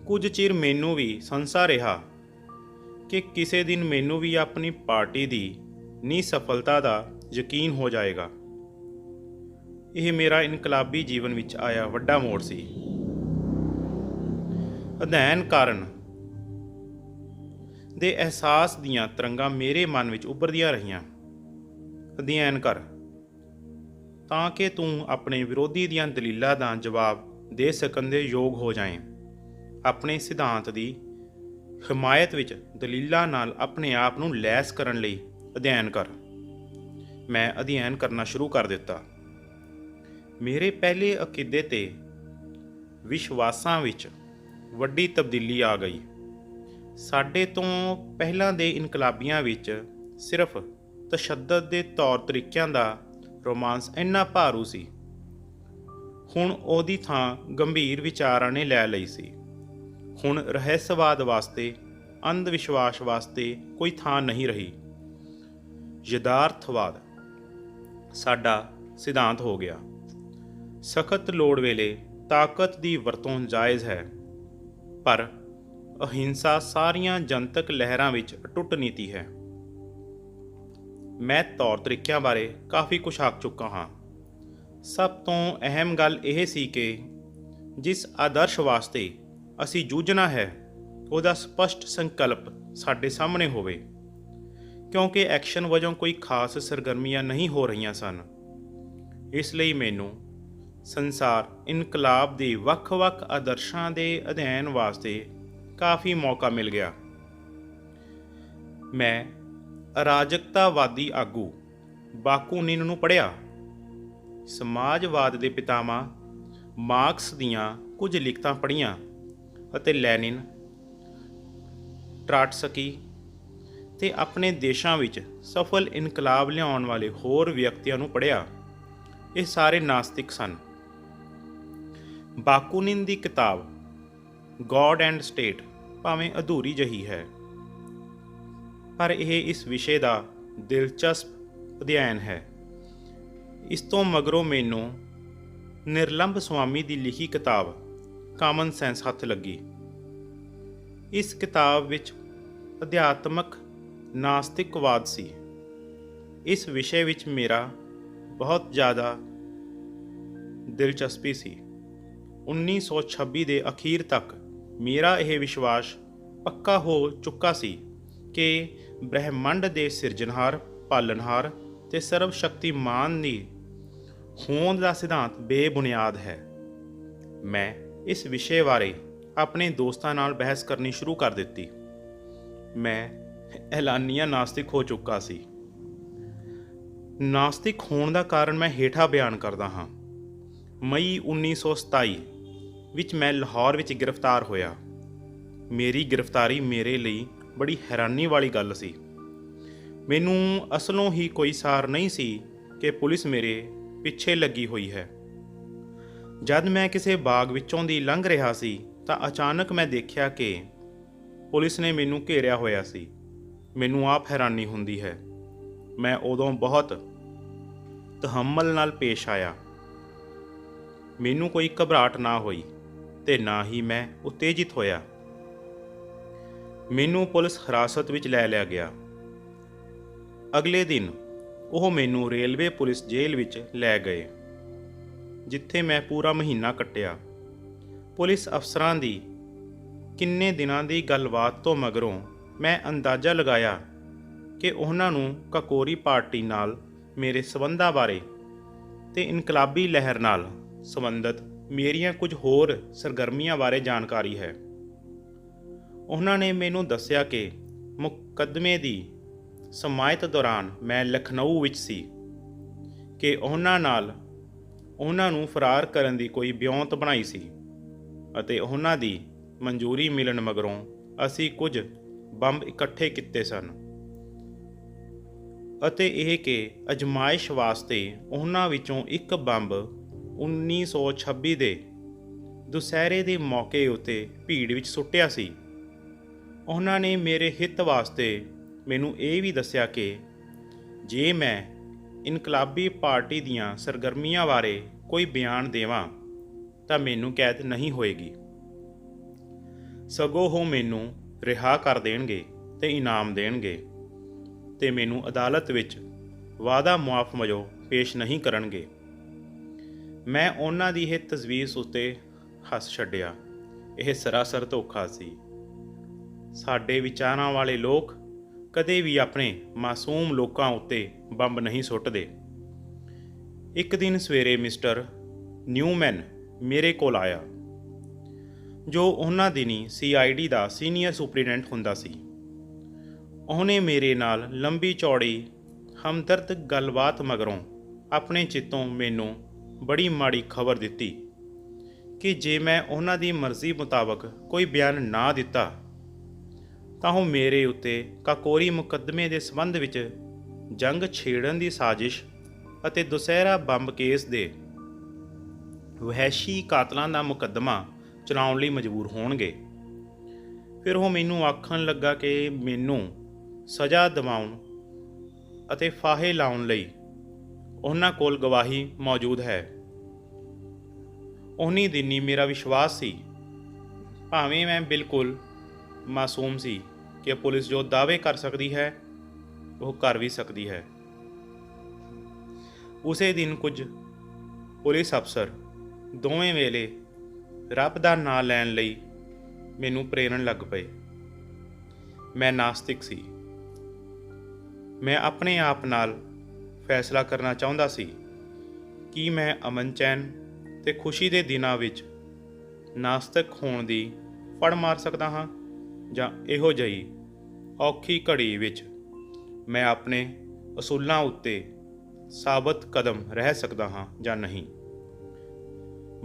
ਕੁਝ ਚਿਰ ਮੈਨੂੰ ਵੀ ਸੰਸਾ ਰਿਹਾ ਕਿ ਕਿਸੇ ਦਿਨ ਮੈਨੂੰ ਵੀ ਆਪਣੀ ਪਾਰਟੀ ਦੀ ਨਿਸਫਲਤਾ ਦਾ ਯਕੀਨ ਹੋ ਜਾਏਗਾ। ਇਹ ਮੇਰਾ ਇਨਕਲਾਬੀ ਜੀਵਨ ਵਿੱਚ ਆਇਆ ਵੱਡਾ ਮੋੜ ਸੀ। ਅਧਿਐਨ ਕਾਰਨ ਦੇ ਅਹਿਸਾਸ ਦੀਆਂ ਤਰੰਗਾਂ ਮੇਰੇ ਮਨ ਵਿੱਚ ਉੱਭਰਦੀਆਂ ਰਹੀਆਂ। ਅਧਿਐਨ ਕਰ ਤਾਂ ਕਿ ਤੂੰ ਆਪਣੇ ਵਿਰੋਧੀ ਦੀਆਂ ਦਲੀਲਾਂ ਦਾ ਜਵਾਬ ਦੇ ਸਕਣ ਦੇ ਯੋਗ ਹੋ ਜਾਏ। ਆਪਣੇ ਸਿਧਾਂਤ ਦੀ ਹਮਾਇਤ ਵਿੱਚ ਦਲੀਲਾਂ ਨਾਲ ਆਪਣੇ ਆਪ ਨੂੰ ਲੈਸ ਕਰਨ ਲਈ ਅਧਿਐਨ ਕਰ। ਮੈਂ ਅਧਿਐਨ ਕਰਨਾ ਸ਼ੁਰੂ ਕਰ ਦਿੱਤਾ। ਮੇਰੇ ਪਹਿਲੇ ਅਕੀਦੇ ਤੇ ਵਿਸ਼ਵਾਸਾਂ ਵਿੱਚ ਵੱਡੀ ਤਬਦੀਲੀ ਆ ਗਈ। ਸਾਡੇ ਤੋਂ ਪਹਿਲਾਂ ਦੇ ਇਨਕਲਾਬੀਆਂ ਵਿੱਚ ਸਿਰਫ ਤਸ਼ੱਦਦ ਦੇ ਤੌਰ ਤਰੀਕਿਆਂ ਦਾ ਰੋਮਾਂਸ ਇੰਨਾ ਭਾਰੂ ਸੀ। ਹੁਣ ਉਹਦੀ ਥਾਂ ਗੰਭੀਰ ਵਿਚਾਰਾਂ ਨੇ ਲੈ ਲਈ ਸੀ। ਹੁਣ ਰਹੱਸਵਾਦ ਵਾਸਤੇ, ਅੰਧ ਵਿਸ਼ਵਾਸ ਵਾਸਤੇ ਕੋਈ ਥਾਂ ਨਹੀਂ ਰਹੀ। ਯਥਾਰਥਵਾਦ ਸਾਡਾ ਸਿਧਾਂਤ ਹੋ ਗਿਆ। ਸਖਤ ਲੋੜ ਵੇਲੇ ਤਾਕਤ ਦੀ ਵਰਤੋਂ ਜਾਇਜ਼ ਹੈ, ਪਰ ਅਹਿੰਸਾ ਸਾਰੀਆਂ ਜਨਤਕ ਲਹਿਰਾਂ ਵਿੱਚ ਅਟੁੱਟ ਨੀਤੀ ਹੈ। ਮੈਂ ਤੌਰ ਤਰੀਕਿਆਂ ਬਾਰੇ ਕਾਫੀ ਕੁਝ ਆਖ ਚੁੱਕਾ ਹਾਂ। ਸਭ ਤੋਂ ਅਹਿਮ ਗੱਲ ਇਹ ਸੀ ਕਿ ਜਿਸ ਆਦਰਸ਼ ਵਾਸਤੇ ਅਸੀਂ ਜੂਝਣਾ ਹੈ ਉਹਦਾ ਸਪਸ਼ਟ ਸੰਕਲਪ ਸਾਡੇ ਸਾਹਮਣੇ ਹੋਵੇ, ਕਿਉਂਕਿ ਐਕਸ਼ਨ ਵਜੋਂ ਕੋਈ ਖਾਸ ਸਰਗਰਮੀਆਂ ਨਹੀਂ ਹੋ ਰਹੀਆਂ ਸਨ। ਇਸ ਲਈ ਮੈਨੂੰ ਸੰਸਾਰ ਇਨਕਲਾਬ ਦੇ ਵੱਖ-ਵੱਖ ਆਦਰਸ਼ਾਂ ਦੇ ਅਧਿਐਨ ਵਾਸਤੇ ਕਾਫੀ ਮੌਕਾ ਮਿਲ ਗਿਆ। ਮੈਂ ਅਰਾਜਕਤਾਵਾਦੀ ਆਗੂ ਬਾਕੂਨਿਨ ਨੂੰ ਪੜ੍ਹਿਆ। ਸਮਾਜਵਾਦ ਦੇ ਪਿਤਾਮਾ ਮਾਰਕਸ ਦੀਆਂ ਕੁਝ ਲਿਖਤਾਂ ਪੜ੍ਹੀਆਂ ਅਤੇ ਲੈਨਿਨ, ਟ੍ਰਾਟਸਕੀ ਤੇ ਆਪਣੇ ਦੇਸ਼ਾਂ ਵਿੱਚ ਸਫਲ ਇਨਕਲਾਬ ਲਿਆਉਣ ਵਾਲੇ ਹੋਰ ਵਿਅਕਤੀਆਂ ਨੂੰ ਪੜ੍ਹਿਆ। ਇਹ ਸਾਰੇ ਨਾਸਤਿਕ ਸਨ। ਬਾਕੂਨਿਨ ਦੀ ਕਿਤਾਬ ਗॉड ਐਂਡ ਸਟੇਟ ਭਾਵੇਂ ਅਧੂਰੀ ਜਿਹੀ ਹੈ, ਪਰ ਇਹ ਇਸ ਵਿਸ਼ੇ ਦਾ ਦਿਲਚਸਪ ਅਧਿਐਨ ਹੈ। ਇਸ ਤੋਂ ਮਗਰੋਂ ਮੈਨੂੰ ਨਿਰਲੰਭ ਸਵਾਮੀ ਦੀ ਲਿਖੀ ਕਿਤਾਬ ਕਾਮਨ ਸੈਂਸ ਹੱਥ ਲੱਗੀ। ਇਸ ਕਿਤਾਬ ਵਿੱਚ ਅਧਿਆਤਮਕ ਨਾਸਤਿਕਵਾਦ ਸੀ। ਇਸ ਵਿਸ਼ੇ ਵਿੱਚ ਮੇਰਾ ਬਹੁਤ ਜ਼ਿਆਦਾ ਦਿਲਚਸਪੀ ਸੀ। 1926 ਦੇ ਅਖੀਰ ਤੱਕ ਮੇਰਾ ਇਹ ਵਿਸ਼ਵਾਸ ਪੱਕਾ ਹੋ ਚੁੱਕਾ ਸੀ ਕਿ ਬ੍ਰਹਿਮੰਡ ਦੇ ਸਿਰਜਣਹਾਰ, ਪਾਲਣਹਾਰ ਤੇ ਸਰਵ ਸ਼ਕਤੀਮਾਨ ਦੀ ਹੋਂਦ ਦਾ ਸਿਧਾਂਤ ਬੇਬੁਨਿਆਦ ਹੈ। ਮੈਂ ਇਸ ਵਿਸ਼ੇ ਬਾਰੇ ਆਪਣੇ ਦੋਸਤਾਂ ਨਾਲ ਬਹਿਸ ਕਰਨੀ ਸ਼ੁਰੂ ਕਰ ਦਿੱਤੀ। ਮੈਂ ਐਲਾਨੀਆ ਨਾਸਤਿਕ ਹੋ ਚੁੱਕਾ ਸੀ। ਨਾਸਤਿਕ ਹੋਣ ਦਾ ਕਾਰਨ ਮੈਂ ਹੇਠਾਂ ਬਿਆਨ ਕਰਦਾ ਹਾਂ। ਮਈ 1927 ਵਿੱਚ ਮੈਂ ਲਾਹੌਰ ਵਿੱਚ ਗ੍ਰਿਫਤਾਰ ਹੋਇਆ। ਮੇਰੀ ਗ੍ਰਿਫਤਾਰੀ ਮੇਰੇ ਲਈ ਬੜੀ ਹੈਰਾਨੀ ਵਾਲੀ ਗੱਲ ਸੀ। ਮੈਨੂੰ ਅਸਲੋਂ ਹੀ ਕੋਈ ਸਾਰ ਨਹੀਂ ਸੀ ਕਿ ਪੁਲਿਸ ਮੇਰੇ ਪਿੱਛੇ ਲੱਗੀ ਹੋਈ ਹੈ। ਜਦ ਮੈਂ ਕਿਸੇ ਬਾਗ ਵਿੱਚੋਂ ਦੀ ਲੰਘ ਰਿਹਾ ਸੀ ਤਾਂ ਅਚਾਨਕ ਮੈਂ ਦੇਖਿਆ ਕਿ ਪੁਲਿਸ ਨੇ ਮੈਨੂੰ ਘੇਰਿਆ ਹੋਇਆ ਸੀ। ਮੈਨੂੰ ਆਪ ਹੈਰਾਨੀ ਹੁੰਦੀ ਹੈ। ਮੈਂ ਉਦੋਂ ਬਹੁਤ ਤਹੱਮਲ ਨਾਲ ਪੇਸ਼ ਆਇਆ। ਮੈਨੂੰ ਕੋਈ ਘਬਰਾਹਟ ਨਾ ਹੋਈ ਤੇ ਨਾ ਹੀ ਮੈਂ ਉਤੇਜਿਤ ਹੋਇਆ। ਮੈਨੂੰ ਪੁਲਿਸ ਹਿਰਾਸਤ ਵਿੱਚ ਲੈ ਲਿਆ ਗਿਆ। ਅਗਲੇ ਦਿਨ ਉਹ ਮੈਨੂੰ ਰੇਲਵੇ ਪੁਲਿਸ ਜੇਲ੍ਹ ਵਿੱਚ ਲੈ ਗਏ, ਜਿੱਥੇ ਮੈਂ ਪੂਰਾ ਮਹੀਨਾ ਕੱਟਿਆ। ਪੁਲਿਸ ਅਫਸਰਾਂ ਦੀ ਕਿੰਨੇ ਦਿਨਾਂ ਦੀ ਗੱਲਬਾਤ ਤੋਂ ਮਗਰੋਂ ਮੈਂ ਅੰਦਾਜ਼ਾ ਲਗਾਇਆ ਕਿ ਉਹਨਾਂ ਨੂੰ ਕਾਕੋਰੀ ਪਾਰਟੀ ਨਾਲ ਮੇਰੇ ਸਬੰਧਾਂ ਬਾਰੇ ਤੇ ਇਨਕਲਾਬੀ ਲਹਿਰ ਨਾਲ ਸੰਬੰਧਿਤ ਮੇਰੀਆਂ ਕੁਝ ਹੋਰ ਸਰਗਰਮੀਆਂ ਬਾਰੇ ਜਾਣਕਾਰੀ ਹੈ। ਉਹਨਾਂ ਨੇ ਮੈਨੂੰ ਦੱਸਿਆ ਕਿ ਮੁਕੱਦਮੇ ਦੀ ਸਮਾਅਤ ਦੌਰਾਨ ਮੈਂ ਲਖਨਊ ਵਿੱਚ ਸੀ ਕਿ ਉਹਨਾਂ ਨੂੰ ਫਰਾਰ ਕਰਨ ਦੀ ਕੋਈ ਵਿਉਂਤ ਬਣਾਈ ਸੀ ਅਤੇ ਉਹਨਾਂ ਦੀ ਮਨਜ਼ੂਰੀ ਮਿਲਣ ਮਗਰੋਂ ਅਸੀਂ ਕੁਝ ਬੰਬ ਇਕੱਠੇ ਕੀਤੇ ਸਨ ਅਤੇ ਇਹ ਕਿ ਅਜ਼ਮਾਇਸ਼ ਵਾਸਤੇ ਉਹਨਾਂ ਵਿੱਚੋਂ ਇੱਕ ਬੰਬ 1926 ਦੇ ਦੁਸਹਿਰੇ ਦੇ ਮੌਕੇ ਉੱਤੇ ਭੀੜ ਵਿੱਚ ਸੁੱਟਿਆ ਸੀ। ਉਹਨਾਂ ਨੇ ਮੇਰੇ ਹਿੱਤ ਵਾਸਤੇ ਮੈਨੂੰ ਇਹ ਵੀ ਦੱਸਿਆ ਕਿ ਜੇ ਮੈਂ ਇਨਕਲਾਬੀ ਪਾਰਟੀ ਦੀਆਂ ਸਰਗਰਮੀਆਂ ਬਾਰੇ ਕੋਈ ਬਿਆਨ ਦੇਵਾਂ ਤਾਂ ਮੈਨੂੰ ਕੈਦ ਨਹੀਂ ਹੋਏਗੀ, ਸਗੋਂ ਉਹ ਮੈਨੂੰ ਰਿਹਾ ਕਰ ਦੇਣਗੇ ਤੇ ਇਨਾਮ ਦੇਣਗੇ ਤੇ ਮੈਨੂੰ ਅਦਾਲਤ ਵਿੱਚ ਵਾਅਦਾ ਮੁਆਫ ਵਜੋਂ ਪੇਸ਼ ਨਹੀਂ ਕਰਨਗੇ। ਮੈਂ ਉਹਨਾਂ ਦੀ ਇਹ ਤਜਵੀਜ਼ ਉੱਤੇ ਹੱਸ ਛੱਡਿਆ। ਇਹ ਸਰਾਸਰ ਧੋਖਾ ਸੀ। ਸਾਡੇ ਵਿਚਾਰਾਂ ਵਾਲੇ ਲੋਕ ਕਦੇ ਵੀ ਆਪਣੇ ਮਾਸੂਮ ਲੋਕਾਂ ਉੱਤੇ ਬੰਬ ਨਹੀਂ ਸੁੱਟਦੇ। ਇੱਕ ਦਿਨ ਸਵੇਰੇ ਮਿਸਟਰ ਨਿਊਮੈਨ ਮੇਰੇ ਕੋਲ ਆਇਆ, ਜੋ ਉਹਨਾਂ ਦਿਨੀ CID ਦਾ ਸੀਨੀਅਰ ਸੁਪਰੀਡੈਂਟ ਹੁੰਦਾ ਸੀ। ਉਹਨੇ ਮੇਰੇ ਨਾਲ ਲੰਬੀ ਚੌੜੀ ਹਮਦਰਦ ਗੱਲਬਾਤ ਮਗਰੋਂ ਆਪਣੇ ਚਿੱਤੋਂ ਮੈਨੂੰ ਬੜੀ ਮਾੜੀ ਖਬਰ ਦਿੱਤੀ ਕਿ ਜੇ ਮੈਂ ਉਹਨਾਂ ਦੀ ਮਰਜ਼ੀ ਮੁਤਾਬਕ ਕੋਈ ਬਿਆਨ ਨਾ ਦਿੱਤਾ ਤਾਂ ਉਹ ਮੇਰੇ ਉੱਤੇ ਕਾਕੋਰੀ ਮੁਕੱਦਮੇ ਦੇ ਸੰਬੰਧ ਵਿੱਚ ਜੰਗ ਛੇੜਨ ਦੀ ਸਾਜ਼ਿਸ਼ ਅਤੇ ਦੁਸਹਿਰਾ ਬੰਬ ਕੇਸ ਦੇ ਵਹਿਸ਼ੀ ਕਾਤਲਾਂ ਦਾ ਮੁਕੱਦਮਾ ਚਲਾਉਣ ਲਈ ਮਜਬੂਰ ਹੋਣਗੇ। ਫਿਰ ਉਹ ਮੈਨੂੰ ਆਖਣ ਲੱਗਾ ਕਿ ਮੈਨੂੰ ਸਜ਼ਾ ਦਿਵਾਉਣ ਅਤੇ ਫਾਹੇ ਲਾਉਣ ਲਈ ਉਹਨਾਂ ਕੋਲ ਗਵਾਹੀ ਮੌਜੂਦ ਹੈ। ਉਹਨੀ ਦਿਨੀ ਮੇਰਾ ਵਿਸ਼ਵਾਸ ਸੀ, ਭਾਵੇਂ ਮੈਂ ਬਿਲਕੁਲ ਮਾਸੂਮ ਸੀ, ਕਿ ਪੁਲਿਸ ਜੋ ਦਾਅਵੇ ਕਰ ਸਕਦੀ ਹੈ ਉਹ ਕਰ ਵੀ ਸਕਦੀ ਹੈ। ਉਸੇ ਦਿਨ ਕੁਝ ਪੁਲਿਸ ਅਫਸਰ ਦੋਵੇਂ ਵੇਲੇ ਰੱਬ ਦਾ ਨਾਂ ਲੈਣ ਲਈ ਮੈਨੂੰ ਪ੍ਰੇਰਨ ਲੱਗ ਪਏ। ਮੈਂ ਨਾਸਤਿਕ ਸੀ। ਮੈਂ ਆਪਣੇ ਆਪ ਨਾਲ ਫੈਸਲਾ ਕਰਨਾ ਚਾਹੁੰਦਾ ਸੀ ਕਿ ਮੈਂ ਅਮਨ ਚੈਨ ਤੇ ਖੁਸ਼ੀ ਦੇ ਦਿਨਾਂ ਵਿੱਚ ਨਾਸਤਿਕ ਹੋਣ ਦੀ ਫੜ ਮਾਰ ਸਕਦਾ ਹਾਂ ਜਾਂ ਇਹੋ ਜਿਹੀ ਔਖੀ ਘੜੀ ਵਿੱਚ ਮੈਂ ਆਪਣੇ ਅਸੂਲਾਂ ਉੱਤੇ ਸਾਬਤ ਕਦਮ ਰਹਿ ਸਕਦਾ ਹਾਂ ਜਾਂ ਨਹੀਂ।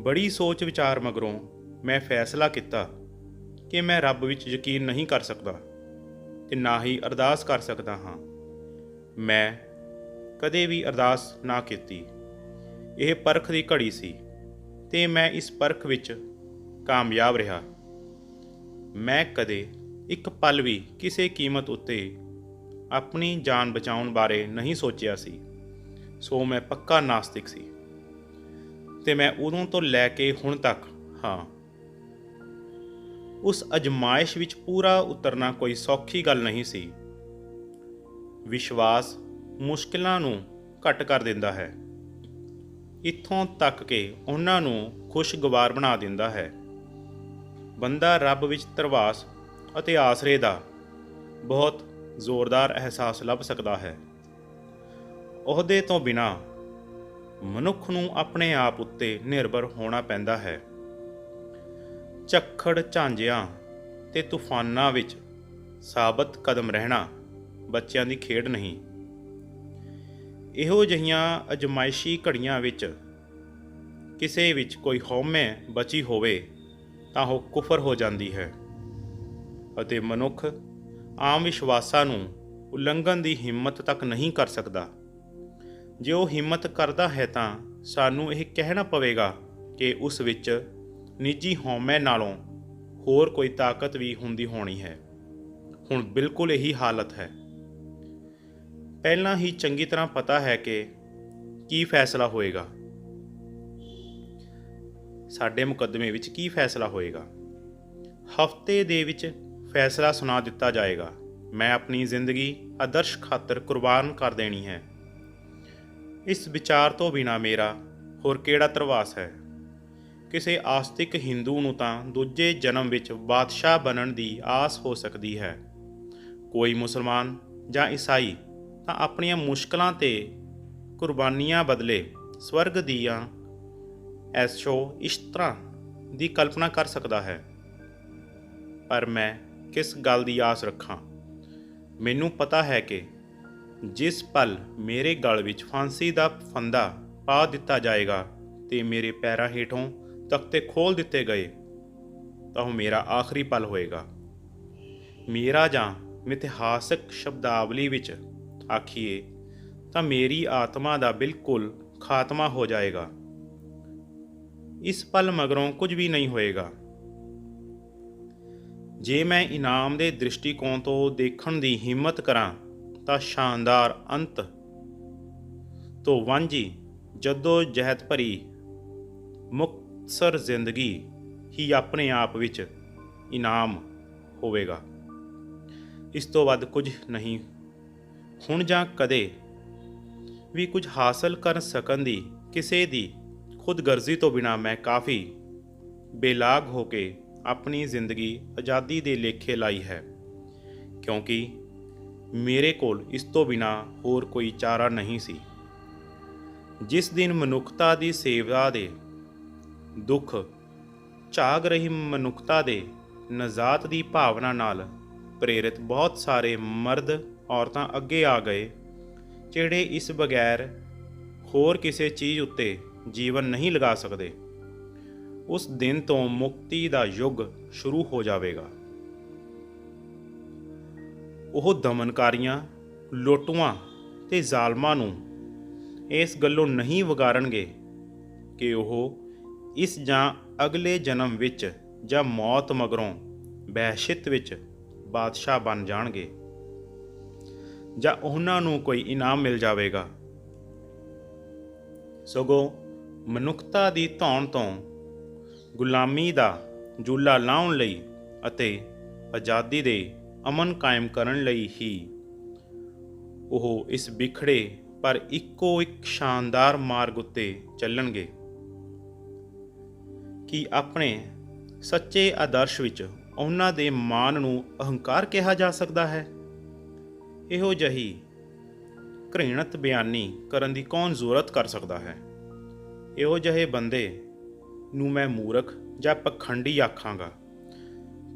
ਬੜੀ ਸੋਚ ਵਿਚਾਰ ਮਗਰੋਂ ਮੈਂ ਫੈਸਲਾ ਕੀਤਾ ਕਿ ਮੈਂ ਰੱਬ ਵਿੱਚ ਯਕੀਨ ਨਹੀਂ ਕਰ ਸਕਦਾ ਤੇ ਨਾ ਹੀ ਅਰਦਾਸ ਕਰ ਸਕਦਾ ਹਾਂ। ਮੈਂ ਕਦੇ ਵੀ ਅਰਦਾਸ ਨਾ ਕੀਤੀ। ਇਹ ਪਰਖ ਦੀ ਘੜੀ ਸੀ ਤੇ ਮੈਂ ਇਸ ਪਰਖ ਵਿੱਚ ਕਾਮਯਾਬ ਰਿਹਾ। ਮੈਂ ਕਦੇ ਇੱਕ ਪਲ ਵੀ ਕਿਸੇ ਕੀਮਤ ਉੱਤੇ ਆਪਣੀ ਜਾਨ ਬਚਾਉਣ ਬਾਰੇ ਨਹੀਂ ਸੋਚਿਆ ਸੀ। ਸੋ ਮੈਂ ਪੱਕਾ ਨਾਸਤਿਕ ਸੀ ਤੇ ਮੈਂ ਉਦੋਂ ਤੋਂ ਲੈ ਕੇ ਹੁਣ ਤੱਕ ਹਾਂ। ਉਸ ਅਜ਼ਮਾਇਸ਼ ਵਿੱਚ ਪੂਰਾ ਉਤਰਨਾ ਕੋਈ ਸੌਖੀ ਗੱਲ ਨਹੀਂ ਸੀ। ਵਿਸ਼ਵਾਸ ਮੁਸ਼ਕਿਲਾਂ ਨੂੰ ਘੱਟ ਕਰ ਦਿੰਦਾ ਹੈ, ਇੱਥੋਂ ਤੱਕ ਕਿ ਉਹਨਾਂ ਨੂੰ ਖੁਸ਼ਗਵਾਰ ਬਣਾ ਦਿੰਦਾ ਹੈ। ਬੰਦਾ ਰੱਬ ਵਿੱਚ ਧਰਵਾਸ ਅਤੇ ਆਸਰੇ ਦਾ ਬਹੁਤ ਜ਼ੋਰਦਾਰ ਅਹਿਸਾਸ ਲੱਭ ਸਕਦਾ ਹੈ। ਅਹੁਦੇ ਤੋਂ ਬਿਨਾਂ ਮਨੁੱਖ ਨੂੰ ਆਪਣੇ ਆਪ ਉੱਤੇ ਨਿਰਭਰ ਹੋਣਾ ਪੈਂਦਾ ਹੈ। ਝੱਖੜ ਝਾਂਜਿਆਂ ਤੇ ਤੂਫਾਨਾਂ ਵਿੱਚ ਸਾਬਤ ਕਦਮ ਰਹਿਣਾ ਬੱਚਿਆਂ ਦੀ ਖੇਡ ਨਹੀਂ। ਇਹੋ ਜਿਹੀਆਂ ਅਜ਼ਮਾਇਸ਼ੀ ਘੜੀਆਂ ਵਿੱਚ ਕਿਸੇ ਵਿੱਚ ਕੋਈ ਹਉਮੈ ਬਚੀ ਹੋਵੇ ਤਾਂ ਉਹ ਕੁਫਰ ਹੋ ਜਾਂਦੀ ਹੈ ਅਤੇ ਮਨੁੱਖ ਆਮ ਵਿਸ਼ਵਾਸਾਂ ਨੂੰ ਉਲੰਘਣ ਦੀ ਹਿੰਮਤ ਤੱਕ ਨਹੀਂ ਕਰ ਸਕਦਾ। ਜੇ ਉਹ ਹਿੰਮਤ ਕਰਦਾ ਹੈ ਤਾਂ ਸਾਨੂੰ ਇਹ ਕਹਿਣਾ ਪਵੇਗਾ ਕਿ ਉਸ ਵਿੱਚ ਨਿੱਜੀ ਹਉਮੈ ਨਾਲੋਂ ਹੋਰ ਕੋਈ ਤਾਕਤ ਵੀ ਹੁੰਦੀ ਹੋਣੀ ਹੈ। ਹੁਣ ਬਿਲਕੁਲ ਇਹੀ ਹਾਲਤ ਹੈ। ਪਹਿਲਾਂ ਹੀ ਚੰਗੀ ਤਰ੍ਹਾਂ ਪਤਾ ਹੈ ਕਿ ਕੀ ਫੈਸਲਾ ਹੋਏਗਾ, ਸਾਡੇ ਮੁਕੱਦਮੇ ਵਿੱਚ ਕੀ ਫੈਸਲਾ ਹੋਏਗਾ। ਹਫ਼ਤੇ ਦੇ ਵਿੱਚ ਫੈਸਲਾ ਸੁਣਾ ਦਿੱਤਾ ਜਾਏਗਾ। ਮੈਂ ਆਪਣੀ ਜ਼ਿੰਦਗੀ ਆਦਰਸ਼ ਖਾਤਰ ਕੁਰਬਾਨ ਕਰ ਦੇਣੀ ਹੈ। ਇਸ ਵਿਚਾਰ ਤੋਂ ਬਿਨਾਂ ਮੇਰਾ ਹੋਰ ਕਿਹੜਾ ਧਰਵਾਸ ਹੈ। ਕਿਸੇ ਆਸਤਿਕ ਹਿੰਦੂ ਨੂੰ ਤਾਂ ਦੂਜੇ ਜਨਮ ਵਿੱਚ ਬਾਦਸ਼ਾਹ ਬਣਨ ਦੀ ਆਸ ਹੋ ਸਕਦੀ ਹੈ। ਕੋਈ ਮੁਸਲਮਾਨ ਜਾਂ ਈਸਾਈ ਤਾਂ ਆਪਣੀਆਂ ਮੁਸ਼ਕਲਾਂ ਤੇ ਕੁਰਬਾਨੀਆਂ ਬਦਲੇ ਸਵਰਗ ਦੀਆਂ ਐਸ਼ੋ ਇਸ਼ਤਰਾਂ ਦੀ ਕਲਪਨਾ ਕਰ ਸਕਦਾ ਹੈ। ਪਰ ਮੈਂ ਕਿਸ ਗੱਲ ਦੀ ਆਸ ਰੱਖਾਂ। ਮੈਨੂੰ ਪਤਾ ਹੈ ਕਿ ਜਿਸ ਪਲ ਮੇਰੇ ਗਲ ਵਿੱਚ ਫਾਂਸੀ ਦਾ ਫੰਦਾ ਪਾ ਦਿੱਤਾ ਜਾਏਗਾ ਤੇ ਮੇਰੇ ਪੈਰਾਂ ਹੇਠੋਂ ਤਖਤੇ ਖੋਲ੍ਹ ਦਿੱਤੇ ਗਏ ਤਾਂ ਉਹ ਮੇਰਾ ਆਖਰੀ ਪਲ ਹੋਏਗਾ। ਮੇਰਾ ਜਾਂ ਮਿਥਿਹਾਸਕ ਸ਼ਬਦਾਵਲੀ ਵਿੱਚ ਆਖੀਏ ਤਾਂ ਮੇਰੀ ਆਤਮਾ ਦਾ ਬਿਲਕੁਲ ਖਾਤਮਾ ਹੋ ਜਾਏਗਾ। ਇਸ ਪਲ ਮਗਰੋਂ ਕੁਝ ਵੀ ਨਹੀਂ ਹੋਏਗਾ। ਜੇ ਮੈਂ ਇਨਾਮ ਦੇ ਦ੍ਰਿਸ਼ਟੀਕੋਣ ਤੋਂ ਦੇਖਣ ਦੀ ਹਿੰਮਤ ਕਰਾਂ ਤਾਂ ਸ਼ਾਨਦਾਰ ਅੰਤ ਤੋਂ ਵਾਂਝੀ ਜੱਦੋ ਜਹਿਦ ਭਰੀ ਮੁਕਤਸਰ ਜ਼ਿੰਦਗੀ ਹੀ ਆਪਣੇ ਆਪ ਵਿੱਚ ਇਨਾਮ ਹੋਵੇਗਾ। ਇਸ ਤੋਂ ਵੱਧ ਕੁਝ ਨਹੀਂ। ਹੁਣ ਜਾਂ ਕਦੇ ਵੀ ਕੁਝ ਹਾਸਲ ਕਰ ਸਕਣ ਦੀ ਕਿਸੇ ਦੀ ਖੁਦਗਰਜ਼ੀ ਤੋਂ ਬਿਨਾਂ ਮੈਂ ਕਾਫੀ ਬੇਲਾਗ ਹੋ ਕੇ ਆਪਣੀ ਜ਼ਿੰਦਗੀ ਆਜ਼ਾਦੀ ਦੇ ਲੇਖੇ ਲਾਈ ਹੈ, ਕਿਉਂਕਿ ਮੇਰੇ ਕੋਲ ਇਸ ਤੋਂ ਬਿਨਾਂ ਹੋਰ ਕੋਈ ਚਾਰਾ ਨਹੀਂ ਸੀ। ਜਿਸ ਦਿਨ ਮਨੁੱਖਤਾ ਦੀ ਸੇਵਾ ਦੇ ਦੁੱਖ ਝਾਗ ਰਹੀ ਮਨੁੱਖਤਾ ਦੇ ਨਜ਼ਾਤ ਦੀ ਭਾਵਨਾ ਨਾਲ ਪ੍ਰੇਰਿਤ ਬਹੁਤ ਸਾਰੇ ਮਰਦ ਔਰਤਾਂ ਅੱਗੇ ਆ ਗਏ, ਜਿਹੜੇ ਇਸ ਬਗੈਰ ਹੋਰ ਕਿਸੇ ਚੀਜ਼ ਉੱਤੇ ਜੀਵਨ ਨਹੀਂ ਲਗਾ ਸਕਦੇ। ਉਸ ਦਿਨ ਤੋਂ ਮੁਕਤੀ ਦਾ ਯੁੱਗ ਸ਼ੁਰੂ ਹੋ ਜਾਵੇਗਾ। ਉਹ ਦਮਨਕਾਰੀਆਂ, ਲੋਟੂਆਂ ਤੇ ਜ਼ਾਲਮਾਂ ਨੂੰ ਇਸ ਗੱਲੋਂ ਨਹੀਂ ਵਿਗਾੜਨਗੇ ਕਿ ਉਹ ਇਸ ਜਾਂ ਅਗਲੇ ਜਨਮ ਵਿੱਚ ਜਾਂ ਮੌਤ ਮਗਰੋਂ ਵਹਿਸ਼ਤ ਵਿੱਚ ਬਾਦਸ਼ਾਹ ਬਣ ਜਾਣਗੇ ਜਾਂ ਉਹਨਾਂ ਨੂੰ ਕੋਈ ਇਨਾਮ ਮਿਲ ਜਾਵੇਗਾ। ਸਗੋਂ ਮਨੁੱਖਤਾ ਦੀ ਧੌਣ ਤੋਂ ਗੁਲਾਮੀ ਦਾ ਜੂਲਾ ਲਾਹੁਣ ਲਈ ਅਤੇ ਆਜ਼ਾਦੀ ਦੇ ਅਮਨ ਕਾਇਮ ਕਰਨ ਲਈ ਹੀ ਉਹ ਇਸ ਵਿਖੜੇ ਪਰ ਇੱਕੋ ਇੱਕ ਸ਼ਾਨਦਾਰ ਮਾਰਗ ਉੱਤੇ ਚੱਲਣਗੇ। ਕੀ ਆਪਣੇ ਸੱਚੇ ਆਦਰਸ਼ ਵਿੱਚ ਉਹਨਾਂ ਦੇ ਮਾਨ ਨੂੰ ਅਹੰਕਾਰ ਕਿਹਾ ਜਾ ਸਕਦਾ ਹੈ? ਇਹੋ ਜਿਹੀ ਘ੍ਰਿਣਤ ਬਿਆਨੀ ਕਰਨ ਦੀ ਕੌਣ ਜ਼ੁਰਤ ਕਰ ਸਕਦਾ ਹੈ? ਇਹੋ ਜਿਹੇ ਬੰਦੇ ਨੂੰ ਮੈਂ ਮੂਰਖ ਜਾਂ ਪਖੰਡੀ ਆਖਾਂਗਾ।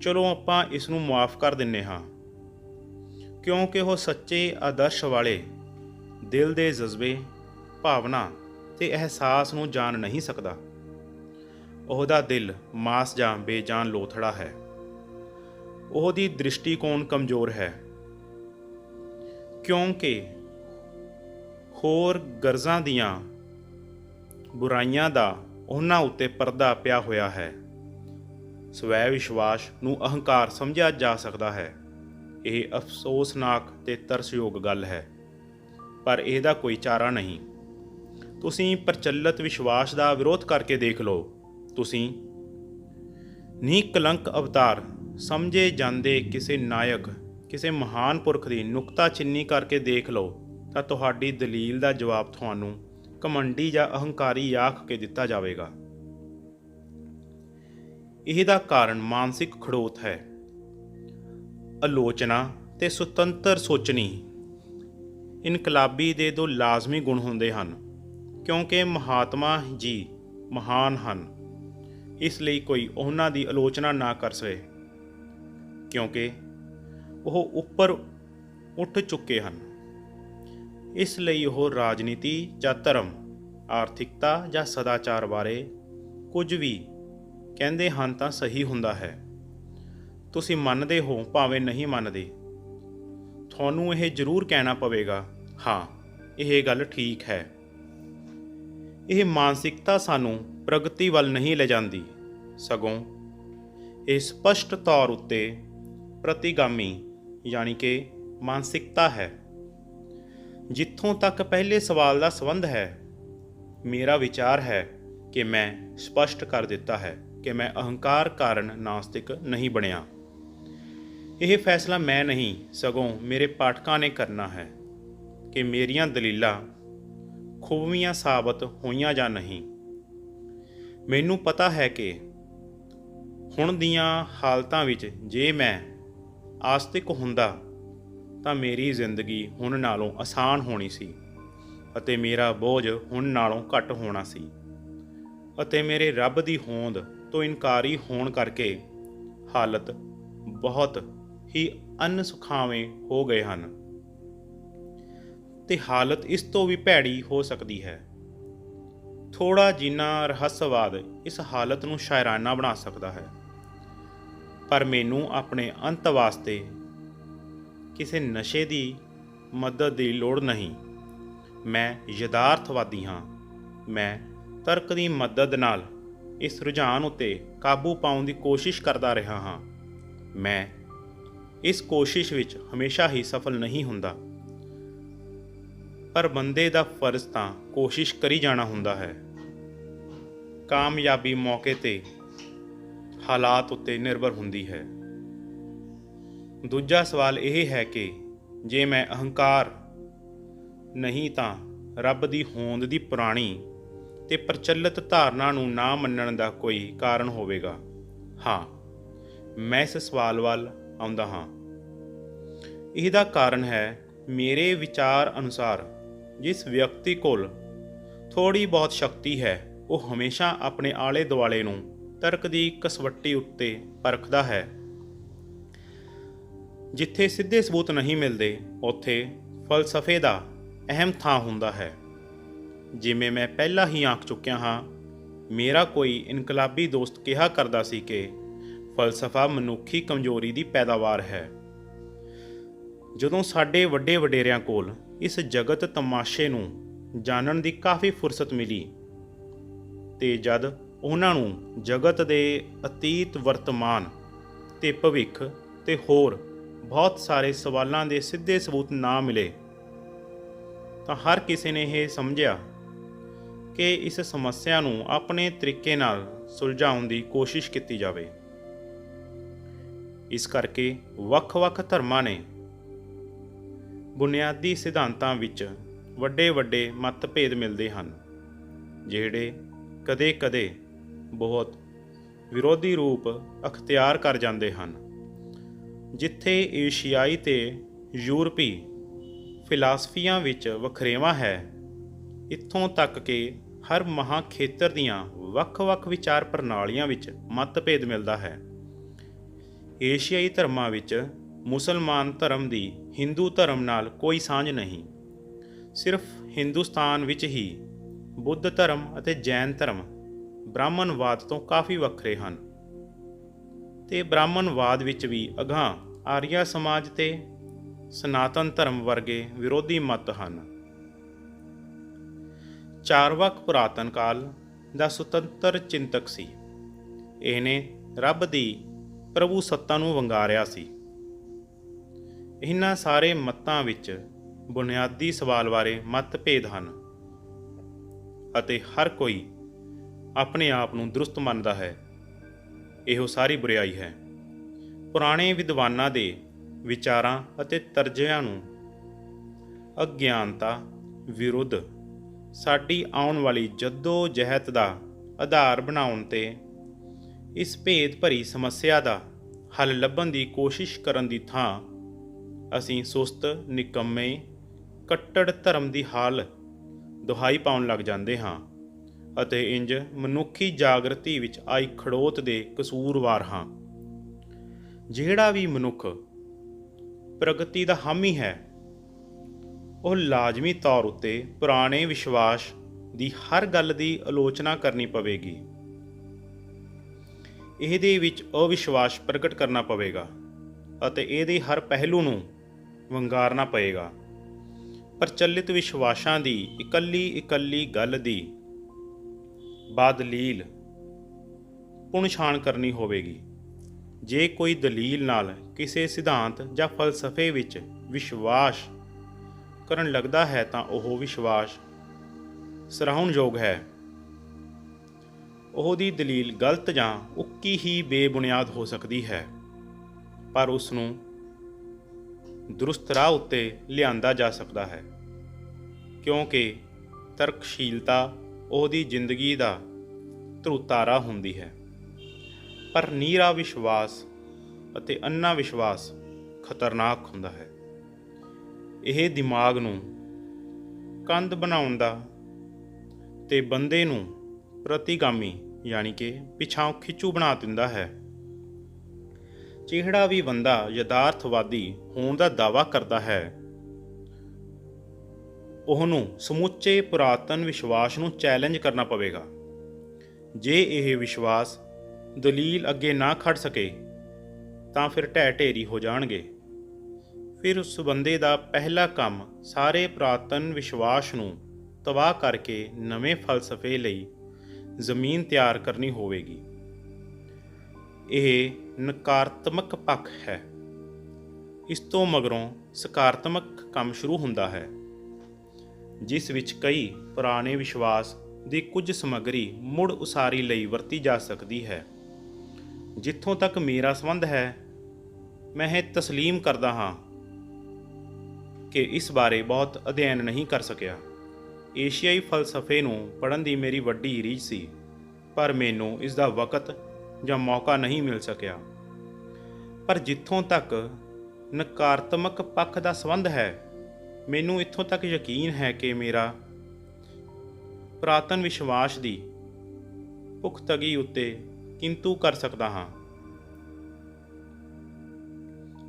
ਚਲੋ ਆਪਾਂ ਇਸ ਨੂੰ ਮੁਆਫ ਕਰ ਦਿੰਦੇ ਹਾਂ, ਕਿਉਂਕਿ ਉਹ ਸੱਚੇ ਆਦਰਸ਼ ਵਾਲੇ ਦਿਲ ਦੇ ਜਜ਼ਬੇ, ਭਾਵਨਾ ਤੇ ਅਹਿਸਾਸ ਨੂੰ ਜਾਣ ਨਹੀਂ ਸਕਦਾ। ਉਹਦਾ ਦਿਲ ਮਾਸ ਜਾਂ ਬੇਜਾਨ ਲੋਥੜਾ ਹੈ। ਉਹਦੀ ਦ੍ਰਿਸ਼ਟੀਕੋਣ ਕਮਜ਼ੋਰ ਹੈ, ਕਿਉਂਕਿ ਹੋਰ ਗਰਜ਼ਾਂ ਦੀਆਂ ਬੁਰਾਈਆਂ ਦਾ ਉਹਨਾਂ ਉੱਤੇ ਪਰਦਾ ਪਿਆ ਹੋਇਆ ਹੈ। ਸਵੈ ਵਿਸ਼ਵਾਸ ਨੂੰ ਅਹੰਕਾਰ ਸਮਝਿਆ ਜਾ ਸਕਦਾ ਹੈ। ਇਹ ਅਫਸੋਸਨਾਕ ਤੇ ਤਰਸਯੋਗ ਗੱਲ ਹੈ, ਪਰ ਇਹਦਾ ਕੋਈ ਚਾਰਾ ਨਹੀਂ। ਤੁਸੀਂ ਪ੍ਰਚਲਿਤ ਵਿਸ਼ਵਾਸ ਦਾ ਵਿਰੋਧ ਕਰਕੇ ਦੇਖ ਲਓ। ਤੁਸੀਂ ਨਿਕਲੰਕ ਅਵਤਾਰ ਸਮਝੇ ਜਾਂਦੇ ਕਿਸੇ ਨਾਇਕ, ਕਿਸੇ ਮਹਾਨ ਪੁਰਖ ਦੀ ਨੁਕਤਾਚੀਨੀ ਕਰਕੇ ਦੇਖ ਲਓ ਤਾਂ ਤੁਹਾਡੀ ਦਲੀਲ ਦਾ ਜਵਾਬ ਤੁਹਾਨੂੰ ਘਮੰਡੀ ਜਾਂ ਅਹੰਕਾਰੀ ਆਖ ਕੇ ਦਿੱਤਾ ਜਾਵੇਗਾ। ਇਹਦਾ ਕਾਰਨ ਮਾਨਸਿਕ ਖੜੋਤ ਹੈ। ਆਲੋਚਨਾ ਤੇ ਸੁਤੰਤਰ ਸੋਚਣੀ ਇਨਕਲਾਬੀ ਦੇ ਦੋ ਲਾਜ਼ਮੀ ਗੁਣ ਹੁੰਦੇ ਹਨ, ਕਿਉਂਕਿ ਮਹਾਤਮਾ ਜੀ ਮਹਾਨ ਹਨ ਇਸ ਲਈ ਕੋਈ ਉਹਨਾਂ ਦੀ ਆਲੋਚਨਾ ਨਾ ਕਰ ਸਕੇ, ਕਿਉਂਕਿ ਉਹ ਉੱਪਰ ਉੱਠ ਚੁੱਕੇ ਹਨ। ਇਸ ਲਈ ਉਹ ਰਾਜਨੀਤੀ ਜਾਂ ਧਰਮ, ਆਰਥਿਕਤਾ ਜਾਂ ਸਦਾਚਾਰ ਬਾਰੇ ਕੁਝ ਵੀ ਕਹਿੰਦੇ ਹਨ ਤਾਂ ਸਹੀ ਹੁੰਦਾ ਹੈ। ਤੁਸੀਂ ਮੰਨਦੇ ਹੋ ਭਾਵੇਂ ਨਹੀਂ ਮੰਨਦੇ, ਤੁਹਾਨੂੰ ਇਹ ਜ਼ਰੂਰ ਕਹਿਣਾ ਪਵੇਗਾ, ਹਾਂ ਇਹ ਗੱਲ ਠੀਕ ਹੈ। ਇਹ ਮਾਨਸਿਕਤਾ ਸਾਨੂੰ ਪ੍ਰਗਤੀ ਵੱਲ ਨਹੀਂ ਲੈ ਜਾਂਦੀ, ਸਗੋਂ ਇਹ ਸਪਸ਼ਟ ਤੌਰ ਉੱਤੇ ਪ੍ਰਤੀਗਾਮੀ ਯਾਨੀ ਕਿ ਮਾਨਸਿਕਤਾ ਹੈ। ਜਿੱਥੋਂ ਤੱਕ ਪਹਿਲੇ ਸਵਾਲ ਦਾ ਸੰਬੰਧ ਹੈ, ਮੇਰਾ ਵਿਚਾਰ ਹੈ ਕਿ ਮੈਂ ਸਪਸ਼ਟ ਕਰ ਦਿੱਤਾ ਹੈ ਕਿ ਮੈਂ ਅਹੰਕਾਰ ਕਾਰਨ ਨਾਸਤਿਕ ਨਹੀਂ ਬਣਿਆ। ਇਹ ਫੈਸਲਾ ਮੈਂ ਨਹੀਂ ਸਗੋਂ ਮੇਰੇ ਪਾਠਕਾਂ ਨੇ ਕਰਨਾ ਹੈ ਕਿ ਮੇਰੀਆਂ ਦਲੀਲਾਂ ਖੂਬੀਆਂ ਸਾਬਤ ਹੋਈਆਂ ਜਾਂ ਨਹੀਂ। ਮੈਨੂੰ ਪਤਾ ਹੈ ਕਿ ਹੁਣ ਦੀਆਂ ਹਾਲਤਾਂ ਵਿੱਚ ਜੇ ਮੈਂ ਆਸਤਿਕ ਹੁੰਦਾ ਤਾਂ ਮੇਰੀ ਜ਼ਿੰਦਗੀ ਹੁਣ ਨਾਲੋਂ ਆਸਾਨ ਹੋਣੀ ਸੀ ਅਤੇ ਮੇਰਾ ਬੋਝ ਹੁਣ ਨਾਲੋਂ ਘੱਟ ਹੋਣਾ ਸੀ, ਅਤੇ ਮੇਰੇ ਰੱਬ ਦੀ ਹੋਂਦ ਤੋਂ ਇਨਕਾਰੀ ਹੋਣ ਕਰਕੇ ਹਾਲਤ ਬਹੁਤ ਹੀ ਅਨਸੁਖਾਵੇਂ ਹੋ ਗਏ ਹਨ, ਤੇ ਹਾਲਤ ਇਸ ਤੋਂ ਵੀ ਭੈੜੀ ਹੋ ਸਕਦੀ ਹੈ। ਥੋੜਾ ਜਿੰਨਾ ਰਹੱਸਵਾਦ ਇਸ ਹਾਲਤ ਨੂੰ ਸ਼ਾਇਰਾਨਾ ਬਣਾ ਸਕਦਾ ਹੈ, ਪਰ ਮੈਨੂੰ ਆਪਣੇ ਅੰਤ ਵਾਸਤੇ ਕਿਸੇ ਨਸ਼ੇ ਦੀ ਮਦਦ ਦੀ ਲੋੜ ਨਹੀਂ। ਮੈਂ ਯਥਾਰਥਵਾਦੀ ਹਾਂ। ਮੈਂ ਤਰਕ ਦੀ ਮਦਦ ਨਾਲ ਇਸ ਰੁਝਾਨ ਉੱਤੇ ਕਾਬੂ ਪਾਉਣ ਦੀ ਕੋਸ਼ਿਸ਼ ਕਰਦਾ ਰਿਹਾ ਹਾਂ। ਮੈਂ ਇਸ ਕੋਸ਼ਿਸ਼ ਵਿੱਚ ਹਮੇਸ਼ਾ ਹੀ ਸਫਲ ਨਹੀਂ ਹੁੰਦਾ, ਪਰ ਬੰਦੇ ਦਾ ਫਰਜ਼ ਤਾਂ ਕੋਸ਼ਿਸ਼ ਕਰੀ ਜਾਣਾ ਹੁੰਦਾ ਹੈ। ਕਾਮਯਾਬੀ ਮੌਕੇ ਤੇ ਹਾਲਾਤ ਉੱਤੇ ਨਿਰਭਰ ਹੁੰਦੀ ਹੈ। ਦੂਜਾ ਸਵਾਲ ਇਹ ਹੈ ਕਿ ਜੇ ਮੈਂ ਅਹੰਕਾਰ ਨਹੀਂ ਤਾਂ ਰੱਬ ਦੀ ਹੋਂਦ ਦੀ ਪੁਰਾਣੀ ਤੇ ਪ੍ਰਚਲਿਤ ਧਾਰਨਾ ਨੂੰ ਨਾ ਮੰਨਣ ਦਾ ਕੋਈ ਕਾਰਨ ਹੋਵੇਗਾ। ਹਾਂ, ਮੈਂ ਇਸ ਸਵਾਲ ਵੱਲ ਆਉਂਦਾ ਹਾਂ। ਇਹਦਾ ਕਾਰਨ ਹੈ ਮੇਰੇ ਵਿਚਾਰ ਅਨੁਸਾਰ ਜਿਸ ਵਿਅਕਤੀ ਕੋਲ ਥੋੜ੍ਹੀ ਬਹੁਤ ਸ਼ਕਤੀ ਹੈ, ਉਹ ਹਮੇਸ਼ਾ ਆਪਣੇ ਆਲੇ ਦੁਆਲੇ ਨੂੰ ਤਰਕ ਦੀ ਕਸਵੱਟੀ ਉੱਤੇ ਪਰਖਦਾ ਹੈ। ਜਿੱਥੇ ਸਿੱਧੇ ਸਬੂਤ ਨਹੀਂ ਮਿਲਦੇ, ਉੱਥੇ ਫਲਸਫੇ ਦਾ ਅਹਿਮ ਥਾਂ ਹੁੰਦਾ ਹੈ। ਜਿਵੇਂ ਮੈਂ ਪਹਿਲਾਂ ਹੀ ਆਖ ਚੁੱਕਿਆ ਹਾਂ, ਮੇਰਾ ਕੋਈ ਇਨਕਲਾਬੀ ਦੋਸਤ ਕਿਹਾ ਕਰਦਾ ਸੀ ਕਿ ਫਲਸਫਾ ਮਨੁੱਖੀ ਕਮਜ਼ੋਰੀ ਦੀ ਪੈਦਾਵਾਰ ਹੈ। ਜਦੋਂ ਸਾਡੇ ਵੱਡੇ ਵਡੇਰਿਆਂ ਕੋਲ ਇਸ ਜਗਤ ਤਮਾਸ਼ੇ ਨੂੰ ਜਾਣਨ ਦੀ ਕਾਫੀ ਫੁਰਸਤ ਮਿਲੀ, ਤੇ ਜਦ ਉਹਨਾਂ ਨੂੰ ਜਗਤ ਦੇ ਅਤੀਤ, ਵਰਤਮਾਨ ਤੇ ਭਵਿੱਖ ਤੇ ਹੋਰ ਬਹੁਤ ਸਾਰੇ ਸਵਾਲਾਂ ਦੇ ਸਿੱਧੇ ਸਬੂਤ ਨਾ ਮਿਲੇ, ਤਾਂ ਹਰ ਕਿਸੇ ਨੇ ਇਹ ਸਮਝਿਆ ਕਿ ਇਸ ਸਮੱਸਿਆ ਨੂੰ ਆਪਣੇ ਤਰੀਕੇ ਨਾਲ ਸੁਲਝਾਉਣ ਦੀ ਕੋਸ਼ਿਸ਼ ਕੀਤੀ ਜਾਵੇ। ਇਸ ਕਰਕੇ ਵੱਖ-ਵੱਖ ਧਰਮਾਂ ਨੇ ਬੁਨਿਆਦੀ ਸਿਧਾਂਤਾਂ ਵਿੱਚ ਵੱਡੇ-ਵੱਡੇ ਮਤਭੇਦ ਮਿਲਦੇ ਹਨ, ਜਿਹੜੇ ਕਦੇ-ਕਦੇ ਬਹੁਤ ਵਿਰੋਧੀ ਰੂਪ ਅਖਤਿਆਰ ਕਰ ਜਾਂਦੇ ਹਨ। ਜਿੱਥੇ ਏਸ਼ੀਆਈ ਤੇ ਯੂਰਪੀ ਫਿਲਾਸਫੀਆਂ ਵਿੱਚ ਵਖਰੇਵਾਂ ਹੈ, ਇੱਥੋਂ ਤੱਕ ਕਿ ਹਰ ਮਹਾਂਖੇਤਰ ਦੀਆਂ ਵੱਖ-ਵੱਖ ਵਿਚਾਰ ਪ੍ਰਣਾਲੀਆਂ ਵਿੱਚ ਮਤਭੇਦ ਮਿਲਦਾ ਹੈ। ਏਸ਼ੀਆਈ ਧਰਮਾਂ ਵਿੱਚ ਮੁਸਲਮਾਨ ਧਰਮ ਦੀ ਹਿੰਦੂ ਧਰਮ ਨਾਲ ਕੋਈ ਸਾਂਝ ਨਹੀਂ। ਸਿਰਫ ਹਿੰਦੁਸਤਾਨ ਵਿੱਚ ਹੀ ਬੁੱਧ ਧਰਮ ਅਤੇ ਜੈਨ ਧਰਮ ਬ੍ਰਾਹਮਣਵਾਦ ਤੋਂ ਕਾਫੀ ਵੱਖਰੇ ਹਨ, ਤੇ ਬ੍ਰਾਹਮਣਵਾਦ ਵਿੱਚ ਵੀ ਅਗਾਂਹ ਆਰੀਆ ਸਮਾਜ ਤੇ ਸਨਾਤਨ ਧਰਮ ਵਰਗੇ ਵਿਰੋਧੀ ਮਤ ਹਨ। ਚਾਰਵਾਕ ਪੁਰਾਤਨ ਕਾਲ ਦਾ ਸੁਤੰਤਰ ਚਿੰਤਕ ਸੀ। ਇਹਨੇ ਰੱਬ ਦੀ ਪ੍ਰਭੂ ਸੱਤਾ ਨੂੰ ਵੰਗਾਰਿਆ ਸੀ। ਇਹਨਾਂ ਸਾਰੇ ਮਤਾਂ ਵਿੱਚ ਬੁਨਿਆਦੀ ਸਵਾਲ ਬਾਰੇ ਮਤਭੇਦ ਹਨ, ਅਤੇ ਹਰ ਕੋਈ ਆਪਣੇ ਆਪ ਨੂੰ ਦਰੁਸਤ ਮੰਨਦਾ ਹੈ। ਇਹੋ ਸਾਰੀ ਬੁਰਾਈ ਹੈ। ਪੁਰਾਣੇ ਵਿਦਵਾਨਾਂ ਦੇ ਵਿਚਾਰਾਂ ਅਤੇ ਤਰਜਿਆਂ ਨੂੰ ਅਗਿਆਨਤਾ ਵਿਰੁੱਧ ਸਾਡੀ ਆਉਣ ਵਾਲੀ ਜੱਦੋ-ਜਹਿਦ ਦਾ ਆਧਾਰ ਬਣਾਉਣ ਤੇ ਇਸ ਭੇਦ ਭਰੀ ਸਮੱਸਿਆ ਦਾ ਹੱਲ ਲੱਭਣ ਦੀ ਕੋਸ਼ਿਸ਼ ਕਰਨ ਦੀ ਥਾਂ ਅਸੀਂ ਸੁਸਤ, ਨਿਕੰਮੇ, ਕੱਟੜ ਧਰਮ ਦੀ ਹਾਲ ਦੁਹਾਈ ਪਾਉਣ ਲੱਗ ਜਾਂਦੇ ਹਾਂ। ਅਤੇ ਇੰਜ ਮਨੁੱਖੀ ਜਾਗਰਤੀ ਵਿੱਚ ਆਈ ਖੜੋਤ ਦੇ ਕਸੂਰਵਾਰ ਹਾਂ। ਜਿਹੜਾ ਵੀ ਮਨੁੱਖ ਪ੍ਰਗਤੀ ਦਾ ਹਾਮੀ ਹੈ, ਉਹ ਲਾਜ਼ਮੀ ਤੌਰ ਉੱਤੇ ਪੁਰਾਣੇ ਵਿਸ਼ਵਾਸ ਦੀ ਹਰ ਗੱਲ ਦੀ ਆਲੋਚਨਾ ਕਰਨੀ ਪਵੇਗੀ। ਇਹਦੇ ਵਿੱਚ ਅਵਿਸ਼ਵਾਸ ਪ੍ਰਗਟ ਕਰਨਾ ਪਵੇਗਾ ਅਤੇ ਇਹਦੇ ਹਰ ਪਹਿਲੂ ਨੂੰ ਵੰਗਾਰਨਾ ਪਏਗਾ। ਪ੍ਰਚਲਿਤ ਵਿਸ਼ਵਾਸਾਂ ਦੀ ਇਕੱਲੀ ਗੱਲ ਦੀ ਬਾਦਲੀਲ ਪੁਣਛਾਣ ਕਰਨੀ ਹੋਵੇਗੀ। ਜੇ ਕੋਈ ਦਲੀਲ ਨਾਲ ਕਿਸੇ ਸਿਧਾਂਤ ਜਾਂ ਫਲਸਫੇ ਵਿੱਚ ਵਿਸ਼ਵਾਸ ਕਰਨ ਲੱਗਦਾ ਹੈ ਤਾਂ ਉਹ ਵਿਸ਼ਵਾਸ ਸਰਾਹੁਣਯੋਗ ਹੈ। ਉਹਦੀ ਦਲੀਲ ਗਲਤ ਜਾਂ ਉੱਕੀ ਹੀ ਬੇਬੁਨਿਆਦ ਹੋ ਸਕਦੀ ਹੈ, ਪਰ ਉਸ ਨੂੰ ਦਰੁਸਤ ਰਾਹ ਉੱਤੇ ਲਿਆਂਦਾ ਜਾ ਸਕਦਾ ਹੈ, ਕਿਉਂਕਿ ਤਰਕਸ਼ੀਲਤਾ ਉਹਦੀ ਜ਼ਿੰਦਗੀ ਦਾ ਧਰੁਤਾਰਾ ਹੁੰਦੀ ਹੈ। ਪਰ ਨੀਰਾ ਵਿਸ਼ਵਾਸ ਅਤੇ ਅੰਨਾ ਵਿਸ਼ਵਾਸ ਖਤਰਨਾਕ ਹੁੰਦਾ ਹੈ। ਇਹ ਦਿਮਾਗ ਨੂੰ ਕੰਧ ਬਣਾਉਣ ਦਾ ਤੇ ਬੰਦੇ ਨੂੰ ਪ੍ਰਤੀਗਾਮੀ ਯਾਨੀ ਕਿ ਪਿਛਾਂ ਖਿੱਚੂ ਬਣਾ ਦਿੰਦਾ ਹੈ। ਜਿਹੜਾ ਵੀ ਬੰਦਾ ਯਥਾਰਥਵਾਦੀ ਹੋਣ ਦਾ ਦਾਅਵਾ ਕਰਦਾ ਹੈ, ਉਹਨੂੰ ਸਮੁੱਚੇ ਪੁਰਾਤਨ ਵਿਸ਼ਵਾਸ ਨੂੰ ਚੈਲੰਜ ਕਰਨਾ ਪਵੇਗਾ। ਜੇ ਇਹ ਵਿਸ਼ਵਾਸ ਦਲੀਲ ਅੱਗੇ ਨਾ ਖੜ ਸਕੇ ਤਾਂ ਫਿਰ ਢਹਿ ਢੇਰੀ ਹੋ ਜਾਣਗੇ। ਫਿਰ ਉਸ ਬੰਦੇ ਦਾ ਪਹਿਲਾ ਕੰਮ ਸਾਰੇ ਪੁਰਾਤਨ ਵਿਸ਼ਵਾਸ ਨੂੰ ਤਬਾਹ ਕਰਕੇ ਨਵੇਂ ਫਲਸਫੇ ਲਈ ਜ਼ਮੀਨ ਤਿਆਰ ਕਰਨੀ ਹੋਵੇਗੀ। ਇਹ ਨਕਾਰਾਤਮਕ ਪੱਖ ਹੈ। ਇਸ ਤੋਂ ਮਗਰੋਂ ਸਕਾਰਾਤਮਕ ਕੰਮ ਸ਼ੁਰੂ ਹੁੰਦਾ ਹੈ, ਜਿਸ ਵਿੱਚ ਕਈ ਪੁਰਾਣੇ ਵਿਸ਼ਵਾਸ ਦੀ ਕੁਝ ਸਮੱਗਰੀ ਮੁੜ ਉਸਾਰੀ ਲਈ ਵਰਤੀ ਜਾ ਸਕਦੀ ਹੈ। ਜਿੱਥੋਂ ਤੱਕ ਮੇਰਾ ਸੰਬੰਧ ਹੈ, ਮੈਂ ਇਹ ਤਸਲੀਮ ਕਰਦਾ ਹਾਂ ਕਿ ਇਸ ਬਾਰੇ ਬਹੁਤ ਅਧਿਐਨ ਨਹੀਂ ਕਰ ਸਕਿਆ। ਏਸ਼ੀਆਈ ਫਲਸਫੇ ਨੂੰ ਪੜ੍ਹਨ ਦੀ ਮੇਰੀ ਵੱਡੀ ਰੀਝ ਸੀ, ਪਰ ਮੈਨੂੰ ਇਸ ਦਾ ਵਕਤ ਜਾਂ ਮੌਕਾ ਨਹੀਂ ਮਿਲ ਸਕਿਆ। ਪਰ ਜਿੱਥੋਂ ਤੱਕ ਨਕਾਰਾਤਮਕ ਪੱਖ ਦਾ ਸੰਬੰਧ ਹੈ, ਮੈਨੂੰ ਇੱਥੋਂ ਤੱਕ ਯਕੀਨ ਹੈ ਕਿ ਮੇਰਾ ਪੁਰਾਤਨ ਵਿਸ਼ਵਾਸ ਦੀ ਪੁਖਤਗੀ ਉੱਤੇ ਕਿੰਤੂ ਕਰ ਸਕਦਾ ਹਾਂ।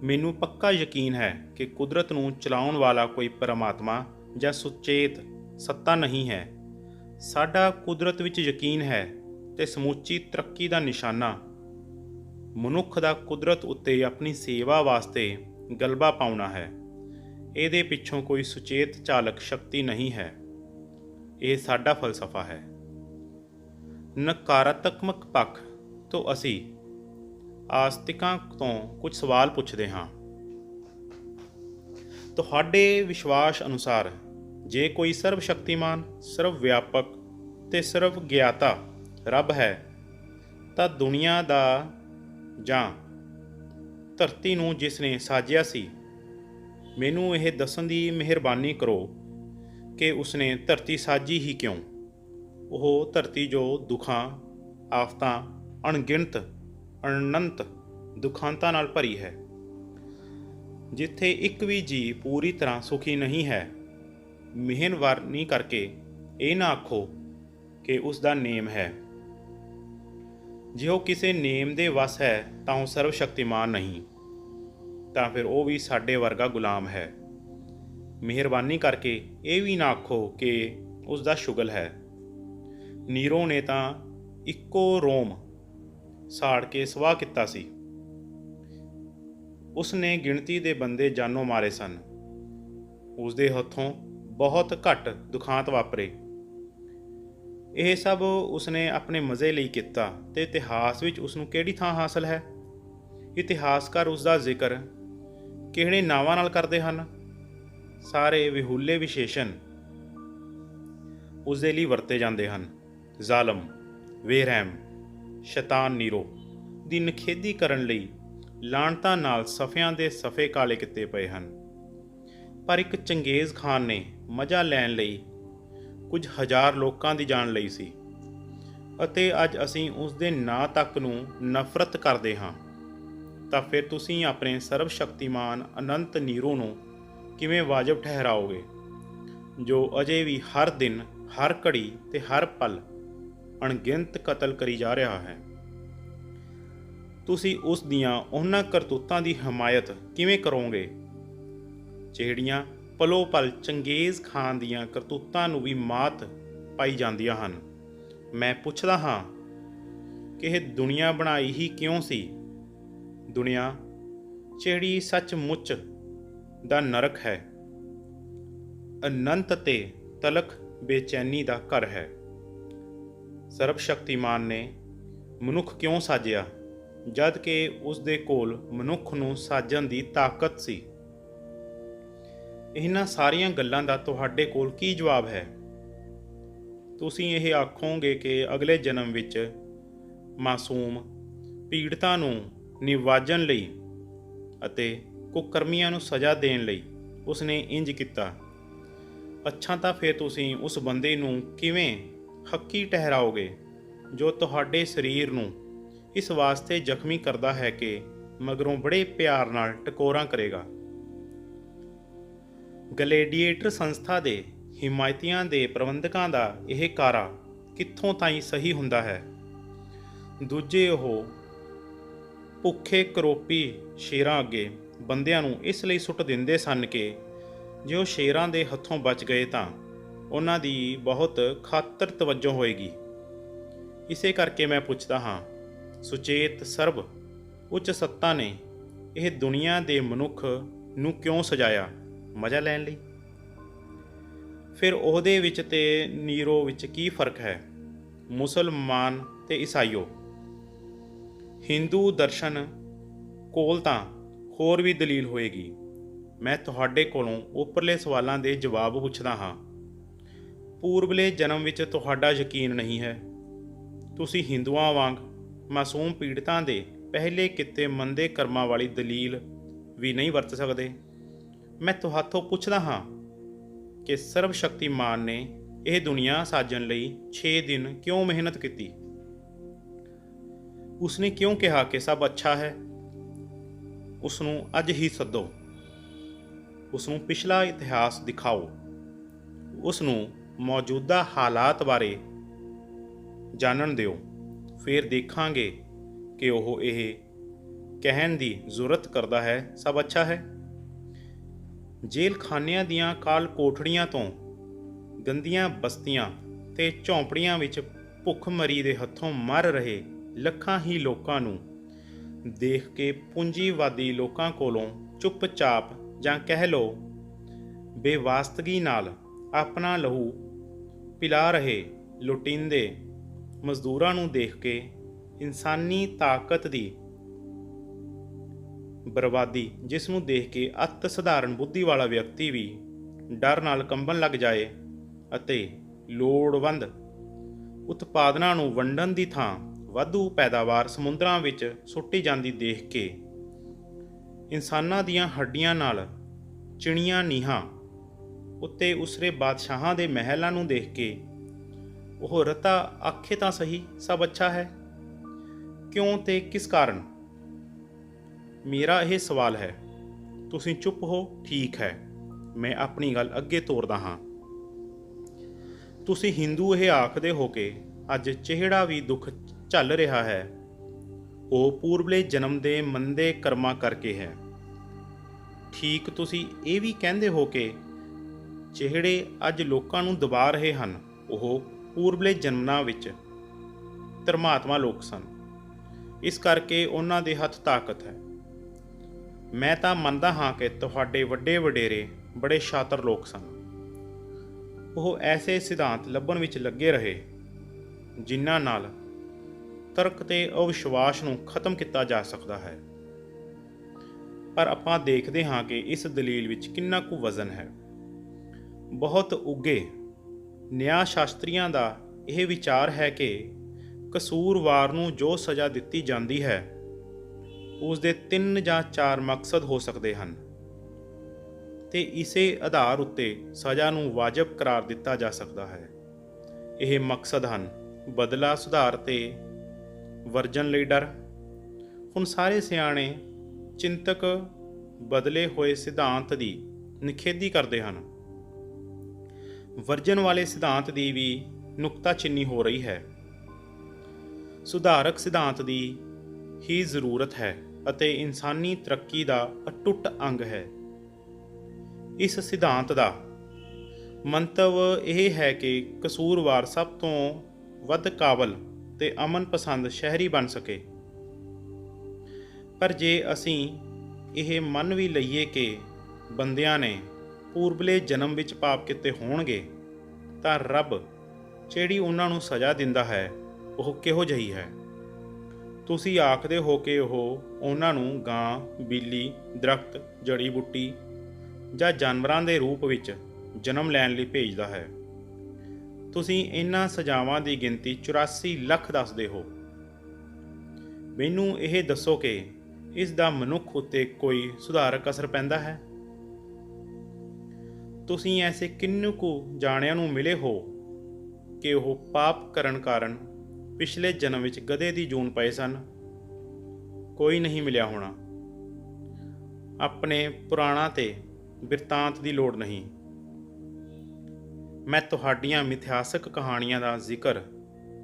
ਮੈਨੂੰ ਪੱਕਾ ਯਕੀਨ ਹੈ ਕਿ ਕੁਦਰਤ ਨੂੰ ਚਲਾਉਣ ਵਾਲਾ ਕੋਈ ਪਰਮਾਤਮਾ ਜਾਂ ਸੁਚੇਤ ਸੱਤਾ ਨਹੀਂ ਹੈ। ਸਾਡਾ ਕੁਦਰਤ ਵਿੱਚ ਯਕੀਨ ਹੈ ਤੇ ਸਮੁੱਚੀ ਤਰੱਕੀ ਦਾ ਨਿਸ਼ਾਨਾ ਮਨੁੱਖ ਦਾ ਕੁਦਰਤ ਉੱਤੇ ਆਪਣੀ ਸੇਵਾ ਵਾਸਤੇ ਗਲਬਾ ਪਾਉਣਾ ਹੈ। ਇਹਦੇ ਪਿੱਛੋਂ ਕੋਈ ਸੁਚੇਤ ਚਾਲਕ ਸ਼ਕਤੀ ਨਹੀਂ ਹੈ। ਇਹ ਸਾਡਾ ਫਲਸਫਾ ਹੈ। ਨਕਾਰਾਤਮਕ ਪੱਖ ਤੋਂ ਅਸੀਂ ਆਸਤਿਕਾਂ ਤੋਂ ਕੁਝ ਸਵਾਲ ਪੁੱਛਦੇ ਹਾਂ। ਤੁਹਾਡੇ ਵਿਸ਼ਵਾਸ ਅਨੁਸਾਰ ਜੇ ਕੋਈ ਸਰਵ ਸ਼ਕਤੀਮਾਨ, ਸਰਵ ਵਿਆਪਕ ਤੇ ਸਰਵ ਗਿਆਤਾ ਰੱਬ ਹੈ ਤਾਂ ਦੁਨੀਆ ਦਾ ਜਾਂ ਧਰਤੀ ਨੂੰ ਜਿਸ ਨੇ ਸਾਜਿਆ ਸੀ, ਮੈਨੂੰ ਇਹ ਦੱਸਣ ਦੀ ਮਿਹਰਬਾਨੀ ਕਰੋ ਕਿ ਉਸਨੇ ਧਰਤੀ ਸਾਜੀ ਹੀ ਕਿਉਂ। ਉਹ ਧਰਤੀ ਜੋ ਦੁੱਖਾਂ, ਆਫਤਾਂ, ਅਣਗਿਣਤ ਅਨੰਤ ਦੁਖਾਂਤਾਂ ਨਾਲ ਭਰੀ ਹੈ, ਜਿੱਥੇ ਇੱਕ ਵੀ ਜੀਅ ਪੂਰੀ ਤਰ੍ਹਾਂ ਸੁਖੀ ਨਹੀਂ ਹੈ। ਮਿਹਨਵਾਰੀ ਕਰਕੇ ਇਹ ਨਾ ਆਖੋ ਕਿ ਉਸ ਦਾ ਨੇਮ ਹੈ। ਜੇ ਉਹ ਕਿਸੇ ਨੇਮ ਦੇ ਵਸ ਹੈ ਤਾਂ ਉਹ ਸਰਵ ਸ਼ਕਤੀਮਾਨ ਨਹੀਂ, ਤਾਂ ਫਿਰ ਉਹ ਵੀ ਸਾਡੇ ਵਰਗਾ ਗੁਲਾਮ ਹੈ। ਮਿਹਰਬਾਨੀ ਕਰਕੇ ਇਹ ਵੀ ਨਾ ਆਖੋ ਕਿ ਉਸ ਦਾ ਸ਼ੁਗਲ ਹੈ। ਨੀਰੋ ਨੇ ਤਾਂ ਇੱਕੋ ਰੋਮ ਸਾੜ ਕੇ ਸਵਾਹ ਕੀਤਾ ਸੀ। ਉਸ ਨੇ ਗਿਣਤੀ ਦੇ ਬੰਦੇ ਜਾਨੋਂ ਮਾਰੇ ਸਨ। ਉਸ ਦੇ ਹੱਥੋਂ ਬਹੁਤ ਘੱਟ ਦੁਖਾਂਤ ਵਾਪਰੇ। ਇਹ ਸਭ ਉਸਨੇ ਆਪਣੇ ਮਜ਼ੇ ਲਈ ਕੀਤਾ ਤੇ ਇਤਿਹਾਸ ਵਿੱਚ ਉਸ ਨੂੰ ਕਿਹੜੀ ਥਾਂ ਹਾਸਲ ਹੈ? ਇਤਿਹਾਸਕਾਰ ਉਸ ਦਾ ਜ਼ਿਕਰ ਕਿਹੜੇ ਨਾਵਾਂ ਨਾਲ ਕਰਦੇ ਹਨ? ਸਾਰੇ ਵਿਹੂਲੇ ਵਿਸ਼ੇਸ਼ਣ ਉਸ ਦੇ ਲਈ ਵਰਤੇ ਜਾਂਦੇ ਹਨ। ਜ਼ਾਲਮ, ਬੇਰਹਿਮ, ਸ਼ੈਤਾਨ ਨੀਰੋ ਦੀ ਨਿਖੇਧੀ ਕਰਨ ਲਈ ਲਾਹਣਤਾਂ ਨਾਲ ਸਫ਼ਿਆਂ ਦੇ ਸਫ਼ੇ ਕਾਲੇ ਕੀਤੇ ਪਏ ਹਨ। ਪਰ ਇੱਕ ਚੰਗੇਜ਼ ਖਾਨ ਨੇ ਮਜ਼ਾ ਲੈਣ ਲਈ ਕੁਝ ਹਜ਼ਾਰ ਲੋਕਾਂ ਦੀ ਜਾਨ ਲਈ ਸੀ, ਅਤੇ ਅੱਜ ਅਸੀਂ ਉਸ ਦੇ ਨਾਂ ਤੱਕ ਨੂੰ ਨਫ਼ਰਤ ਕਰਦੇ ਹਾਂ। ਤਾਂ ਫਿਰ ਤੁਸੀਂ ਆਪਣੇ ਸਰਵ ਸ਼ਕਤੀਮਾਨ ਅਨੰਤ ਨੀਰੋ ਨੂੰ ਕਿਵੇਂ ਵਾਜਬ ਠਹਿਰਾਓਗੇ, ਜੋ ਅਜੇ ਵੀ ਹਰ ਦਿਨ, ਹਰ ਘੜੀ ਤੇ ਹਰ ਪਲ ਅਣਗਿਣਤ ਕਤਲ ਕਰੀ ਜਾ ਰਿਹਾ ਹੈ। ਤੁਸੀਂ ਉਸ ਦੀਆਂ ਉਹਨਾਂ ਕਰਤੂਤਾਂ ਦੀ ਹਮਾਇਤ ਕਿਵੇਂ ਕਰੋਗੇ ਜਿਹੜੀਆਂ ਪਲੋ ਪਲ ਚੰਗੇਜ਼ ਖਾਨ ਦੀਆਂ ਕਰਤੂਤਾਂ ਨੂੰ ਵੀ ਮਾਤ ਪਾਈ ਜਾਂਦੀਆਂ ਹਨ? ਮੈਂ ਪੁੱਛਦਾ ਹਾਂ ਕਿ ਇਹ ਦੁਨੀਆ ਬਣਾਈ ਹੀ ਕਿਉਂ ਸੀ? ਦੁਨੀਆ ਜਿਹੜੀ ਸੱਚਮੁੱਚ ਦਾ ਨਰਕ ਹੈ, ਅਨੰਤ ਤੇ ਤਲਕ ਬੇਚੈਨੀ ਦਾ ਘਰ ਹੈ। ਸਰਬ ਸ਼ਕਤੀਮਾਨ ਨੇ ਮਨੁੱਖ ਕਿਉਂ ਸਾਜਿਆ ਜਦ ਕਿ ਉਸ ਦੇ ਕੋਲ ਮਨੁੱਖ ਨੂੰ ਸਾਜਣ ਦੀ ਤਾਕਤ ਸੀ? ਇਹਨਾਂ ਸਾਰੀਆਂ ਗੱਲਾਂ ਦਾ ਤੁਹਾਡੇ ਕੋਲ ਕੀ ਜਵਾਬ ਹੈ? ਤੁਸੀਂ ਇਹ ਆਖੋਗੇ ਕਿ ਅਗਲੇ ਜਨਮ ਵਿੱਚ ਮਾਸੂਮ ਪੀੜਤਾਂ ਨੂੰ ਨਿਵਾਜਣ ਲਈ ਅਤੇ ਕੁਕਰਮੀਆਂ ਨੂੰ ਸਜ਼ਾ ਦੇਣ ਲਈ ਉਸਨੇ ਇੰਜ ਕੀਤਾ। ਅੱਛਾ, ਤਾਂ ਫਿਰ ਤੁਸੀਂ ਉਸ ਬੰਦੇ ਨੂੰ ਕਿਵੇਂ ਹੱਕੀ ਠਹਿਰਾਓਗੇ ਜੋ ਤੁਹਾਡੇ ਸਰੀਰ ਨੂੰ ਇਸ ਵਾਸਤੇ ਜ਼ਖਮੀ ਕਰਦਾ ਹੈ ਕਿ ਮਗਰੋਂ ਬੜੇ ਪਿਆਰ ਨਾਲ ਟਕੋਰਾਂ ਕਰੇਗਾ? ਗਲੇਡੀਏਟਰ ਸੰਸਥਾ ਦੇ ਹਿਮਾਇਤੀਆਂ ਦੇ ਪ੍ਰਬੰਧਕਾਂ ਦਾ ਇਹ ਕਾਰਾ ਕਿੱਥੋਂ ਤਾਈਂ ਸਹੀ ਹੁੰਦਾ ਹੈ? ਦੂਜੇ ਉਹ ਭੁੱਖੇ ਕਰੋਪੀ ਸ਼ੇਰਾਂ ਅੱਗੇ ਬੰਦਿਆਂ ਨੂੰ ਇਸ ਲਈ ਸੁੱਟ ਦਿੰਦੇ ਸਨ ਕਿ ਜੇ ਉਹ ਸ਼ੇਰਾਂ ਦੇ ਹੱਥੋਂ ਬਚ ਗਏ ਤਾਂ ਉਹਨਾਂ ਦੀ ਬਹੁਤ ਖਾਤਰ ਤਵੱਜੋ ਹੋਏਗੀ। ਇਸੇ ਕਰਕੇ ਮੈਂ ਪੁੱਛਦਾ ਹਾਂ, ਸੁਚੇਤ ਸਰਬ ਉੱਚ ਸੱਤਾ ਨੇ ਇਹ ਦੁਨੀਆ ਦੇ ਮਨੁੱਖ ਨੂੰ ਕਿਉਂ ਸਜਾਇਆ? ਮਜ਼ਾ ਲੈਣ ਲਈ? ਫਿਰ ਉਹਦੇ ਵਿੱਚ ਤੇ ਨੀਰੋ ਵਿੱਚ ਕੀ ਫਰਕ ਹੈ? ਮੁਸਲਮਾਨ ਤੇ ਈਸਾਈਓ, ਹਿੰਦੂ ਦਰਸ਼ਨ ਕੋਲ ਤਾਂ ਹੋਰ ਵੀ ਦਲੀਲ ਹੋਏਗੀ। ਮੈਂ ਤੁਹਾਡੇ ਕੋਲੋਂ ਉੱਪਰਲੇ ਸਵਾਲਾਂ ਦੇ ਜਵਾਬ ਪੁੱਛਦਾ ਹਾਂ। ਪੂਰਬਲੇ ਜਨਮ ਵਿੱਚ ਤੁਹਾਡਾ ਯਕੀਨ ਨਹੀਂ ਹੈ? ਤੁਸੀਂ ਹਿੰਦੂਆਂ ਵਾਂਗ ਮਾਸੂਮ ਪੀੜਤਾਂ ਦੇ ਪਹਿਲੇ ਕੀਤੇ ਮੰਦੇ ਕਰਮਾਂ ਵਾਲੀ ਦਲੀਲ ਵੀ ਨਹੀਂ ਵਰਤ ਸਕਦੇ? ਮੈਂ ਤੁਹਾਥੋਂ ਪੁੱਛਦਾ ਹਾਂ ਕਿ ਸਰਬ ਸ਼ਕਤੀਮਾਨ ਨੇ ਇਹ ਦੁਨੀਆ ਸਾਜਣ ਲਈ 6 ਦਿਨ ਕਿਉਂ ਮਿਹਨਤ ਕੀਤੀ? ਉਸਨੇ ਕਿਉਂ ਕਿਹਾ ਕਿ ਸਭ ਅੱਛਾ ਹੈ? ਉਸ ਨੂੰ ਅੱਜ ਹੀ ਸੱਦੋ, ਉਸ ਨੂੰ ਪਿਛਲਾ ਇਤਿਹਾਸ ਦਿਖਾਓ, ਉਸ ਨੂੰ ਮੌਜੂਦਾ ਹਾਲਾਤ ਬਾਰੇ ਜਾਣਨ ਦਿਓ। ਫਿਰ ਦੇਖਾਂਗੇ ਕਿ ਉਹ ਇਹ ਕਹਿਣ ਦੀ ਜ਼ਰੂਰਤ ਕਰਦਾ ਹੈ ਸਭ ਅੱਛਾ ਹੈ। ਜੇਲ੍ਹ ਖਾਨਿਆਂ ਦੀਆਂ ਕਾਲ ਕੋਠੜੀਆਂ ਤੋਂ ਗੰਦੀਆਂ ਬਸਤੀਆਂ ਤੇ ਝੌਂਪੜੀਆਂ ਵਿੱਚ ਭੁੱਖਮਰੀ ਦੇ ਹੱਥੋਂ ਮਰ ਰਹੇ ਲੱਖਾਂ ਹੀ ਲੋਕਾਂ ਨੂੰ ਦੇਖ ਕੇ ਪੂੰਜੀਵਾਦੀ ਲੋਕਾਂ ਕੋਲੋਂ ਚੁੱਪਚਾਪ ਜਾਂ ਕਹਿ ਲਓ ਬੇਵਾਸਤਗੀ ਨਾਲ ਆਪਣਾ ਲਹੂ ਪਿਲਾ ਰਹੇ ਲੁਟੀਂਦੇ ਮਜ਼ਦੂਰਾਂ ਨੂੰ ਦੇਖ ਕੇ ਇਨਸਾਨੀ ਤਾਕਤ ਦੀ ਬਰਬਾਦੀ, ਜਿਸ ਨੂੰ ਦੇਖ ਕੇ ਅਤ ਸਧਾਰਨ ਬੁੱਧੀ ਵਾਲਾ ਵਿਅਕਤੀ ਵੀ ਡਰ ਨਾਲ ਕੰਬਣ ਲੱਗ ਜਾਏ ਅਤੇ ਲੋੜਵੰਦ ਉਤਪਾਦਨਾਂ ਨੂੰ ਵੰਡਣ ਦੀ ਥਾਂ ਵਾਧੂ ਪੈਦਾਵਾਰ ਸਮੁੰਦਰਾਂ ਵਿੱਚ ਸੁੱਟੀ ਜਾਂਦੀ ਦੇਖ ਕੇ, ਇਨਸਾਨਾਂ ਦੀਆਂ ਹੱਡੀਆਂ ਨਾਲ ਚਿਣੀਆਂ ਨੀਹਾਂ ਉੱਤੇ ਉਸਰੇ ਬਾਦਸ਼ਾਹਾਂ ਦੇ ਮਹਿਲਾਂ ਨੂੰ ਦੇਖ ਕੇ ਉਹ ਰਤਾ ਆਖੇ ਤਾਂ ਸਹੀ ਸਭ ਅੱਛਾ ਹੈ? ਕਿਉਂ ਤੇ ਕਿਸ ਕਾਰਨ? ਮੇਰਾ ਇਹ ਸਵਾਲ ਹੈ। ਤੁਸੀਂ ਚੁੱਪ ਹੋ, ਠੀਕ ਹੈ, ਮੈਂ ਆਪਣੀ ਗੱਲ ਅੱਗੇ ਤੋਰਦਾ ਹਾਂ। ਤੁਸੀਂ ਹਿੰਦੂ ਇਹ ਆਖਦੇ ਹੋ ਕਿ ਅੱਜ ਜਿਹੜਾ ਵੀ ਦੁੱਖ ਝੱਲ ਰਿਹਾ ਹੈ ਉਹ ਪੂਰਬਲੇ ਜਨਮ ਦੇ ਮੰਦੇ ਕਰਮਾਂ ਕਰਕੇ ਹੈ। ਠੀਕ, ਤੁਸੀਂ ਇਹ ਵੀ ਕਹਿੰਦੇ ਹੋ ਕਿ ਜਿਹੜੇ ਅੱਜ ਲੋਕਾਂ ਨੂੰ ਦਬਾ ਰਹੇ ਹਨ ਉਹ ਪੂਰਬਲੇ ਜਨਮਾਂ ਵਿੱਚ ਧਰਮਾਤਮਾ ਲੋਕ ਸਨ, ਇਸ ਕਰਕੇ ਉਹਨਾਂ ਦੇ ਹੱਥ ਤਾਕਤ ਹੈ। ਮੈਂ ਤਾਂ ਮੰਨਦਾ ਹਾਂ ਕਿ ਤੁਹਾਡੇ ਵੱਡੇ ਵਡੇਰੇ ਬੜੇ ਸ਼ਾਤਰ ਲੋਕ ਸਨ। ਉਹ ਐਸੇ ਸਿਧਾਂਤ ਲੱਭਣ ਵਿੱਚ ਲੱਗੇ ਰਹੇ ਜਿਨ੍ਹਾਂ ਨਾਲ ਤਰਕ ਤੇ ਅਵਿਸ਼ਵਾਸ ਨੂੰ ਖਤਮ ਕੀਤਾ ਜਾ ਸਕਦਾ ਹੈ। ਪਰ ਆਪਾਂ ਦੇਖਦੇ ਹਾਂ ਕਿ ਇਸ ਦਲੀਲ ਵਿੱਚ ਕਿੰਨਾ ਕੁ ਵਜ਼ਨ ਹੈ। ਬਹੁਤ ਉੱਘੇ ਨਿਆਂ ਸ਼ਾਸਤਰੀਆਂ ਦਾ ਇਹ ਵਿਚਾਰ ਹੈ ਕਿ ਕਸੂਰਵਾਰ ਨੂੰ ਜੋ ਸਜ਼ਾ ਦਿੱਤੀ ਜਾਂਦੀ ਹੈ ਉਸ ਦੇ 3 ਜਾਂ 4 ਮਕਸਦ ਹੋ ਸਕਦੇ ਹਨ ਤੇ ਇਸੇ ਆਧਾਰ ਉੱਤੇ ਸਜ਼ਾ ਨੂੰ ਵਾਜਬ ਕਰਾਰ ਦਿੱਤਾ ਜਾ ਸਕਦਾ ਹੈ। ਇਹ ਮਕਸਦ ਹਨ ਬਦਲਾ, ਸੁਧਾਰ ਤੇ ਵਰਜਨ ਲਈ ਡਰ। ਹੁਣ ਸਾਰੇ ਸਿਆਣੇ ਚਿੰਤਕ ਬਦਲੇ ਹੋਏ ਸਿਧਾਂਤ ਦੀ ਨਿਖੇਧੀ ਕਰਦੇ ਹਨ। ਵਰਜਨ ਵਾਲੇ ਸਿਧਾਂਤ ਦੀ ਵੀ ਨੁਕਤਾਚੀਨੀ ਹੋ ਰਹੀ ਹੈ। ਸੁਧਾਰਕ ਸਿਧਾਂਤ ਦੀ ਹੀ ਜ਼ਰੂਰਤ ਹੈ ਅਤੇ ਇਨਸਾਨੀ ਤਰੱਕੀ ਦਾ ਅਟੁੱਟ ਅੰਗ ਹੈ। ਇਸ ਸਿਧਾਂਤ ਦਾ ਮੰਤਵ ਇਹ ਹੈ ਕਿ ਕਸੂਰਵਾਰ ਸਭ ਤੋਂ ਵੱਧ ਕਾਬਲ ਤੇ ਅਮਨ ਪਸੰਦ ਸ਼ਹਿਰੀ ਬਣ ਸਕੇ। ਪਰ ਜੇ ਅਸੀਂ ਇਹ ਮੰਨ ਵੀ ਲਈਏ ਕਿ ਬੰਦਿਆਂ ਨੇ ਪੂਰਬਲੇ ਜਨਮ ਵਿੱਚ ਪਾਪ ਕੀਤੇ ਹੋਣਗੇ, ਤਾਂ ਰੱਬ ਜਿਹੜੀ ਉਹਨਾਂ ਨੂੰ ਸਜ਼ਾ ਦਿੰਦਾ ਹੈ ਉਹ ਕਿਹੋ ਜਿਹੀ ਹੈ? ਤੁਸੀਂ ਆਖਦੇ ਹੋ ਕਿ ਉਹ ਉਹਨਾਂ ਨੂੰ ਗਾਂ, ਬਿੱਲੀ, ਦਰਖਤ, ਜੜੀ ਬੂਟੀ ਜਾਂ ਜਾਨਵਰਾਂ ਦੇ ਰੂਪ ਵਿੱਚ ਜਨਮ ਲੈਣ ਲਈ ਭੇਜਦਾ ਹੈ। ਤੁਸੀਂ ਇਹਨਾਂ ਸਜ਼ਾਵਾਂ ਦੀ ਗਿਣਤੀ 84 ਲੱਖ ਦੱਸਦੇ ਹੋ। ਮੈਨੂੰ ਇਹ ਦੱਸੋ ਕਿ ਇਸ ਦਾ ਮਨੁੱਖ ਉੱਤੇ ਕੋਈ ਸੁਧਾਰਕ ਅਸਰ ਪੈਂਦਾ ਹੈ? ਤੁਸੀਂ ਐਸੇ ਕਿੰਨੂ ਕੁ ਜਾਣਿਆਂ ਨੂੰ ਮਿਲੇ ਹੋ ਕਿ ਉਹ ਪਾਪ ਕਰਨ ਕਾਰਨ ਪਿਛਲੇ ਜਨਮ ਵਿੱਚ ਗਧੇ ਦੀ ਜੂਨ ਪਏ ਸਨ? ਕੋਈ ਨਹੀਂ ਮਿਲਿਆ ਹੋਣਾ। ਆਪਣੇ ਪੁਰਾਣਾਂ ਤੇ ਬਿਰਤਾਂਤ ਦੀ ਲੋੜ ਨਹੀਂ। ਮੈਂ ਤੁਹਾਡੀਆਂ ਮਿਥਿਹਾਸਕ ਕਹਾਣੀਆਂ ਦਾ ਜ਼ਿਕਰ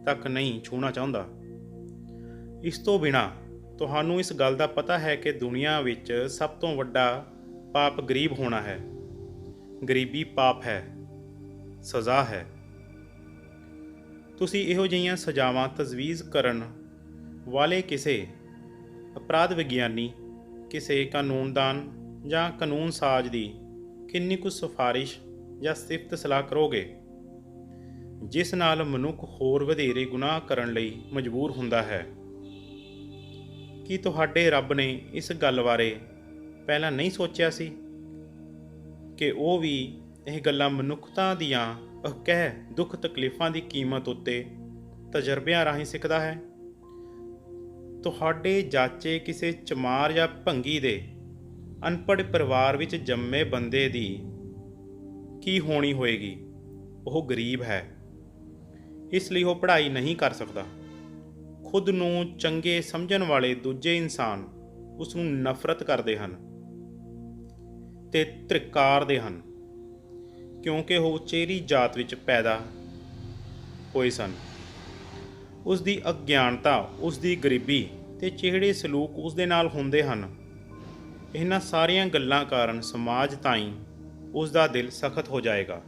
ਤੱਕ ਨਹੀਂ ਛੂਹਣਾ ਚਾਹੁੰਦਾ। ਇਸ ਤੋਂ ਬਿਨਾਂ ਤੁਹਾਨੂੰ ਇਸ ਗੱਲ ਦਾ ਪਤਾ ਹੈ ਕਿ ਦੁਨੀਆ ਵਿੱਚ ਸਭ ਤੋਂ ਵੱਡਾ ਪਾਪ ਗਰੀਬ ਹੋਣਾ ਹੈ। ਗਰੀਬੀ ਪਾਪ ਹੈ, ਸਜ਼ਾ ਹੈ। ਤੁਸੀਂ ਇਹੋ ਜਿਹੀਆਂ ਸਜ਼ਾਵਾਂ ਤਜਵੀਜ਼ ਕਰਨ ਵਾਲੇ ਕਿਸੇ ਅਪਰਾਧ ਵਿਗਿਆਨੀ, ਕਿਸੇ ਕਾਨੂੰਨਦਾਨ ਜਾਂ ਕਾਨੂੰਨ ਸਾਜ਼ ਦੀ ਕਿੰਨੀ ਕੁ ਸਿਫਾਰਿਸ਼ ਜਾਂ ਸਿਫਤ ਸਲਾਹ ਕਰੋਗੇ, ਜਿਸ ਨਾਲ ਮਨੁੱਖ ਹੋਰ ਵਧੇਰੇ ਗੁਨਾਹ ਕਰਨ ਲਈ ਮਜਬੂਰ ਹੁੰਦਾ ਹੈ? ਕੀ ਤੁਹਾਡੇ ਰੱਬ ਨੇ ਇਸ ਗੱਲ ਬਾਰੇ ਪਹਿਲਾਂ ਨਹੀਂ ਸੋਚਿਆ ਸੀ ਕਿ ਉਹ ਵੀ ਇਹ ਗੱਲਾਂ ਮਨੁੱਖਤਾ ਦੀਆਂ ਅਕਹਿ ਦੁੱਖ ਤਕਲੀਫਾਂ ਦੀ ਕੀਮਤ ਉੱਤੇ ਤਜਰਬਿਆਂ ਰਾਹੀਂ ਸਿੱਖਦਾ ਹੈ? ਤੁਹਾਡੇ ਜਾਚੇ ਕਿਸੇ ਚਮਾਰ ਜਾਂ ਭੰਗੀ ਦੇ ਅਨਪੜ੍ਹ ਪਰਿਵਾਰ ਵਿੱਚ ਜੰਮੇ ਬੰਦੇ ਦੀ ਕੀ ਹੋਣੀ ਹੋਏਗੀ? ਉਹ ਗਰੀਬ ਹੈ, ਇਸ ਲਈ ਉਹ ਪੜ੍ਹਾਈ ਨਹੀਂ ਕਰ ਸਕਦਾ। ਖੁਦ ਨੂੰ ਚੰਗੇ ਸਮਝਣ ਵਾਲੇ ਦੂਜੇ ਇਨਸਾਨ ਉਸ ਨੂੰ ਨਫ਼ਰਤ ਕਰਦੇ ਹਨ ਤੇ ਧ੍ਰਿਕਾਰਦੇ ਹਨ, ਕਿਉਂਕਿ ਉਹ ਉਚੇਰੀ ਜਾਤ ਵਿੱਚ ਪੈਦਾ ਹੋਏ ਸਨ। ਉਸ ਦੀ ਅਗਿਆਨਤਾ, ਉਸ ਦੀ ਗਰੀਬੀ ਤੇ ਜਿਹੜੇ ਸਲੂਕ ਉਸ ਦੇ ਨਾਲ ਹੁੰਦੇ ਹਨ, ਇਹਨਾਂ ਸਾਰੀਆਂ ਗੱਲਾਂ ਕਾਰਨ ਸਮਾਜ ਤਾਈਂ ਉਸ ਦਾ ਦਿਲ ਸਖਤ ਹੋ ਜਾਏਗਾ।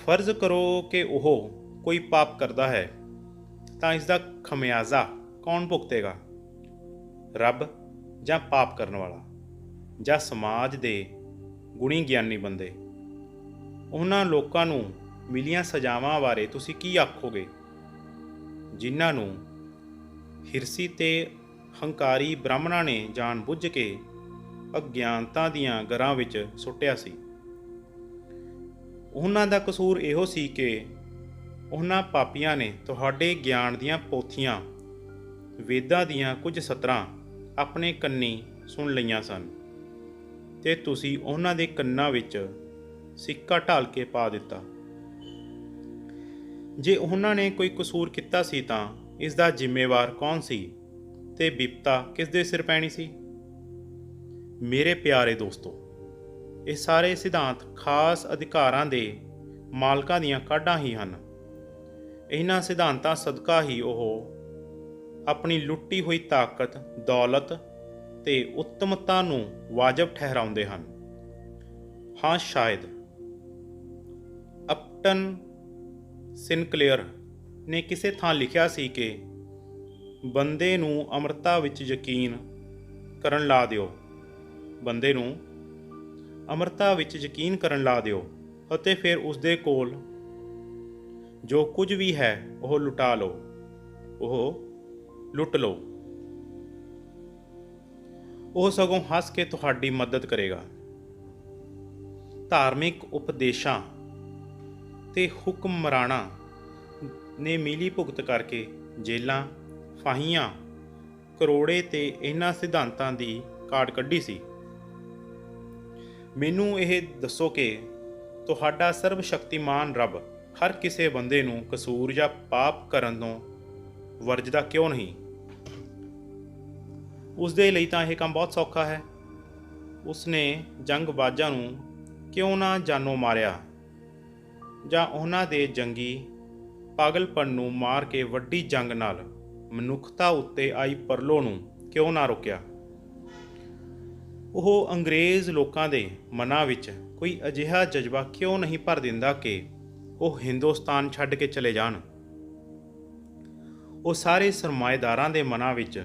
ਫਰਜ਼ ਕਰੋ ਕਿ ਉਹ ਕੋਈ ਪਾਪ ਕਰਦਾ ਹੈ, ਤਾਂ ਇਸ ਦਾ ਖਮਿਆਜ਼ਾ ਕੌਣ ਭੁਗਤੇਗਾ? ਰੱਬ ਜਾਂ ਪਾਪ ਕਰਨ ਵਾਲਾ, ਜਾਂ ਸਮਾਜ ਦੇ ਗੁਣੀ ਗਿਆਨੀ ਬੰਦੇ? ਉਹਨਾਂ ਲੋਕਾਂ ਨੂੰ ਮਿਲੀਆਂ ਸਜ਼ਾਵਾਂ ਬਾਰੇ ਤੁਸੀਂ ਕੀ ਆਖੋਗੇ ਜਿਨ੍ਹਾਂ ਨੂੰ ਹਿਰਸੀ ਤੇ ਹੰਕਾਰੀ ਬ੍ਰਾਹਮਣਾਂ ਨੇ ਜਾਣ ਬੁੱਝ ਕੇ ਅਗਿਆਨਤਾ ਦੀਆਂ ਗਰਾਂ ਵਿੱਚ ਸੁੱਟਿਆ ਸੀ? ਉਹਨਾਂ ਦਾ ਕਸੂਰ ਇਹੋ ਸੀ ਕਿ ਉਹਨਾਂ ਪਾਪੀਆਂ ਨੇ ਤੁਹਾਡੇ ਗਿਆਨ ਦੀਆਂ ਪੋਥੀਆਂ, ਵੇਦਾਂ ਦੀਆਂ ਕੁਝ ਸਤਰਾਂ ਆਪਣੇ ਕੰਨੀ ਸੁਣ ਲਈਆਂ ਸਨ ਤੇ ਤੁਸੀਂ ਉਹਨਾਂ ਦੇ ਕੰਨਾਂ ਵਿੱਚ ਸਿੱਕਾ ਢਾਲ ਕੇ ਪਾ ਦਿੱਤਾ। ਜੇ ਉਹਨਾਂ ਨੇ ਕੋਈ ਕਸੂਰ ਕੀਤਾ ਸੀ ਤਾਂ ਇਸ ਦਾ ਜ਼ਿੰਮੇਵਾਰ ਕੌਣ ਸੀ ਤੇ ਬਿਪਤਾ ਕਿਸ ਦੇ ਸਿਰ ਪੈਣੀ ਸੀ? ਮੇਰੇ ਪਿਆਰੇ ਦੋਸਤੋ, ਇਹ ਸਾਰੇ ਸਿਧਾਂਤ ਖਾਸ ਅਧਿਕਾਰਾਂ ਦੇ ਮਾਲਕਾਂ ਦੀਆਂ ਕਾਢਾਂ ਹੀ ਹਨ। ਇਹਨਾਂ ਸਿਧਾਂਤਾਂ ਸਦਕਾ ਹੀ ਉਹ ਆਪਣੀ ਲੁੱਟੀ ਹੋਈ ਤਾਕਤ, ਦੌਲਤ ਤੇ ਉੱਤਮਤਾ ਨੂੰ ਵਾਜਬ ਠਹਿਰਾਉਂਦੇ ਹਨ। ਹਾਂ, ਸ਼ਾਇਦ ਅਪਟਨ ਸਿਨਕਲੇਅਰ ਨੇ ਕਿਸੇ ਥਾਂ ਲਿਖਿਆ ਸੀ ਕਿ ਬੰਦੇ ਨੂੰ ਅਮਰਤਾ ਵਿੱਚ ਯਕੀਨ ਕਰਨ ਲਾ ਦਿਓ, ਬੰਦੇ ਨੂੰ ਅਮਰਤਾ ਵਿੱਚ ਯਕੀਨ ਕਰਨ ਲਾ ਦਿਓ ਅਤੇ ਫਿਰ ਉਸ ਦੇ ਕੋਲ ਜੋ ਕੁਝ ਵੀ ਹੈ ਉਹ ਲੁਟਾ ਲਓ, ਉਹ ਲੁੱਟ ਲਓ। ਉਹ ਸਗੋਂ ਹੱਸ ਕੇ ਤੁਹਾਡੀ ਮਦਦ ਕਰੇਗਾ। ਧਾਰਮਿਕ ਉਪਦੇਸ਼ਾਂ ਤੇ ਹੁਕਮਰਾਨਾਂ ਨੇ ਮਿਲੀ ਭੁਗਤ ਕਰਕੇ ਜੇਲਾਂ, ਫਾਹੀਆਂ, ਕਰੋੜੇ ਤੇ ਇਹਨਾਂ ਸਿਧਾਂਤਾਂ ਦੀ ਕਾਢ ਕੱਢੀ ਸੀ। ਮੈਨੂੰ ਇਹ ਦੱਸੋ ਕਿ ਤੁਹਾਡਾ ਸਰਬ ਸ਼ਕਤੀਮਾਨ ਰੱਬ ਹਰ ਕਿਸੇ ਬੰਦੇ ਨੂੰ ਕਸੂਰ ਜਾਂ ਪਾਪ ਕਰਨ ਤੋਂ ਵਰਜਦਾ ਕਿਉਂ ਨਹੀਂ? ਉਸ ਦੇ ਲਈ ਤਾਂ ਇਹ ਕੰਮ ਬਹੁਤ ਸੌਖਾ ਹੈ। ਉਸ ਨੇ ਜੰਗਬਾਜ਼ਾਂ ਨੂੰ ਕਿਉਂ ਨਾ ਜਾਨੋਂ ਮਾਰਿਆ, ਜਾਂ ਉਹਨਾਂ ਦੇ ਜੰਗੀ ਪਾਗਲਪਨ ਨੂੰ ਮਾਰ ਕੇ ਵੱਡੀ ਜੰਗ ਨਾਲ ਮਨੁੱਖਤਾ ਉੱਤੇ ਆਈ ਪਰਲੋ ਨੂੰ ਕਿਉਂ ਨਾ ਰੋਕਿਆ? ਉਹ ਅੰਗਰੇਜ਼ ਲੋਕਾਂ ਦੇ ਮਨਾਂ ਵਿੱਚ ਕੋਈ ਅਜਿਹਾ ਜਜ਼ਬਾ ਕਿਉਂ ਨਹੀਂ ਭਰ ਦਿੰਦਾ ਕਿ ਉਹ ਹਿੰਦੁਸਤਾਨ ਛੱਡ ਕੇ ਚਲੇ ਜਾਣ? ਉਹ ਸਾਰੇ ਸਰਮਾਏਦਾਰਾਂ ਦੇ ਮਨਾਂ ਵਿੱਚ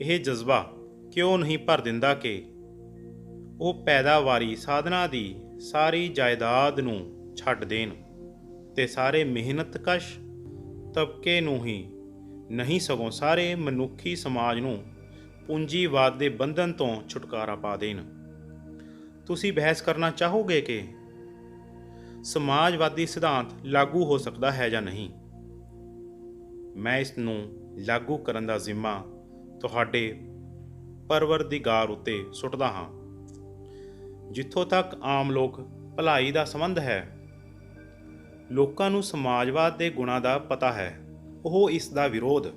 ਇਹ ਜਜ਼ਬਾ ਕਿਉਂ ਨਹੀਂ ਭਰ ਦਿੰਦਾ ਕਿ ਉਹ ਪੈਦਾਵਾਰੀ ਸਾਧਨਾਂ ਦੀ ਸਾਰੀ ਜਾਇਦਾਦ ਨੂੰ ਛੱਡ ਦੇਣ ਤੇ ਸਾਰੇ ਮਿਹਨਤਕਸ਼ ਤਬਕੇ ਨੂੰ ਹੀ ਨਹੀਂ ਸਗੋਂ ਸਾਰੇ ਮਨੁੱਖੀ ਸਮਾਜ ਨੂੰ ਪੂੰਜੀਵਾਦ ਦੇ ਬੰਧਨ ਤੋਂ ਛੁਟਕਾਰਾ ਪਾ ਦੇਣ? ਤੁਸੀਂ ਬਹਿਸ ਕਰਨਾ ਚਾਹੋਗੇ ਕਿ ਸਮਾਜਵਾਦੀ ਸਿਧਾਂਤ ਲਾਗੂ ਹੋ ਸਕਦਾ ਹੈ ਜਾਂ ਨਹੀਂ? ਮੈਂ ਇਸ ਨੂੰ ਲਾਗੂ ਕਰਨ ਦਾ ਜ਼ਿੰਮਾ ਤੁਹਾਡੇ ਪਰਵਰਦੀਗਾਰ ਉੱਤੇ ਸੁੱਟਦਾ ਹਾਂ। ਜਿੱਥੋਂ ਤੱਕ ਆਮ ਲੋਕ ਭਲਾਈ ਦਾ ਸੰਬੰਧ ਹੈ, ਲੋਕਾਂ ਨੂੰ ਸਮਾਜਵਾਦ ਦੇ ਗੁਣਾਂ ਦਾ ਪਤਾ ਹੈ। ਉਹ ਇਸ ਦਾ ਵਿਰੋਧ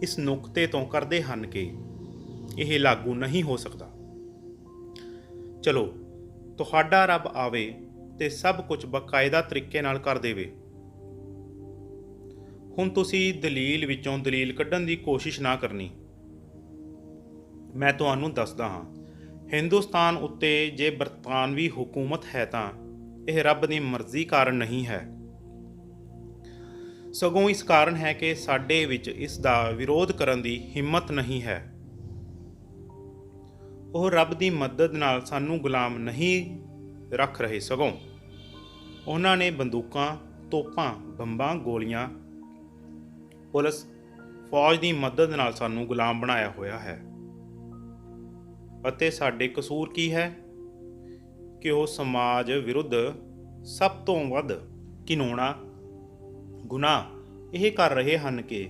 ਇਸ ਨੁਕਤੇ ਤੋਂ ਕਰਦੇ ਹਨ ਕਿ ਇਹ ਲਾਗੂ ਨਹੀਂ ਹੋ ਸਕਦਾ। ਚਲੋ, ਤੁਹਾਡਾ ਰੱਬ ਆਵੇ ਤੇ ਸਭ ਕੁਝ ਬਕਾਇਦਾ ਤਰੀਕੇ ਨਾਲ ਕਰ ਦੇਵੇ। ਹੁਣ ਤੁਸੀਂ ਦਲੀਲ ਵਿੱਚੋਂ ਦਲੀਲ ਕੱਢਣ ਦੀ ਕੋਸ਼ਿਸ਼ ਨਾ ਕਰਨੀ। ਮੈਂ ਤੁਹਾਨੂੰ ਦੱਸਦਾ ਹਾਂ, ਹਿੰਦੁਸਤਾਨ ਉੱਤੇ ਜੇ ਬਰਤਾਨਵੀ ਹਕੂਮਤ ਹੈ ਤਾਂ ਇਹ ਰੱਬ ਦੀ ਮਰਜ਼ੀ ਕਾਰਨ ਨਹੀਂ ਹੈ, ਸਗੋਂ ਇਸ ਕਾਰਨ ਹੈ ਕਿ ਸਾਡੇ ਵਿੱਚ ਇਸ ਦਾ ਵਿਰੋਧ ਕਰਨ ਦੀ ਹਿੰਮਤ ਨਹੀਂ ਹੈ। ਉਹ ਰੱਬ ਦੀ ਮਦਦ ਨਾਲ ਸਾਨੂੰ ਗੁਲਾਮ ਨਹੀਂ ਰੱਖ ਰਹੇ, ਸਗੋਂ ਉਹਨਾਂ ਨੇ ਬੰਦੂਕਾਂ, ਤੋਪਾਂ, ਬੰਬਾਂ, ਗੋਲੀਆਂ, ਪੁਲਿਸ, ਫੌਜ ਦੀ ਮਦਦ ਨਾਲ ਸਾਨੂੰ ਗੁਲਾਮ ਬਣਾਇਆ ਹੋਇਆ ਹੈ। ਅਤੇ ਸਾਡੇ ਕਸੂਰ ਕੀ ਹੈ ਕਿ ਉਹ ਸਮਾਜ ਵਿਰੁੱਧ ਸਭ ਤੋਂ ਵੱਧ ਘਿਨਾਉਣਾ ਗੁਨਾਹ ਇਹ ਕਰ ਰਹੇ ਹਨ ਕਿ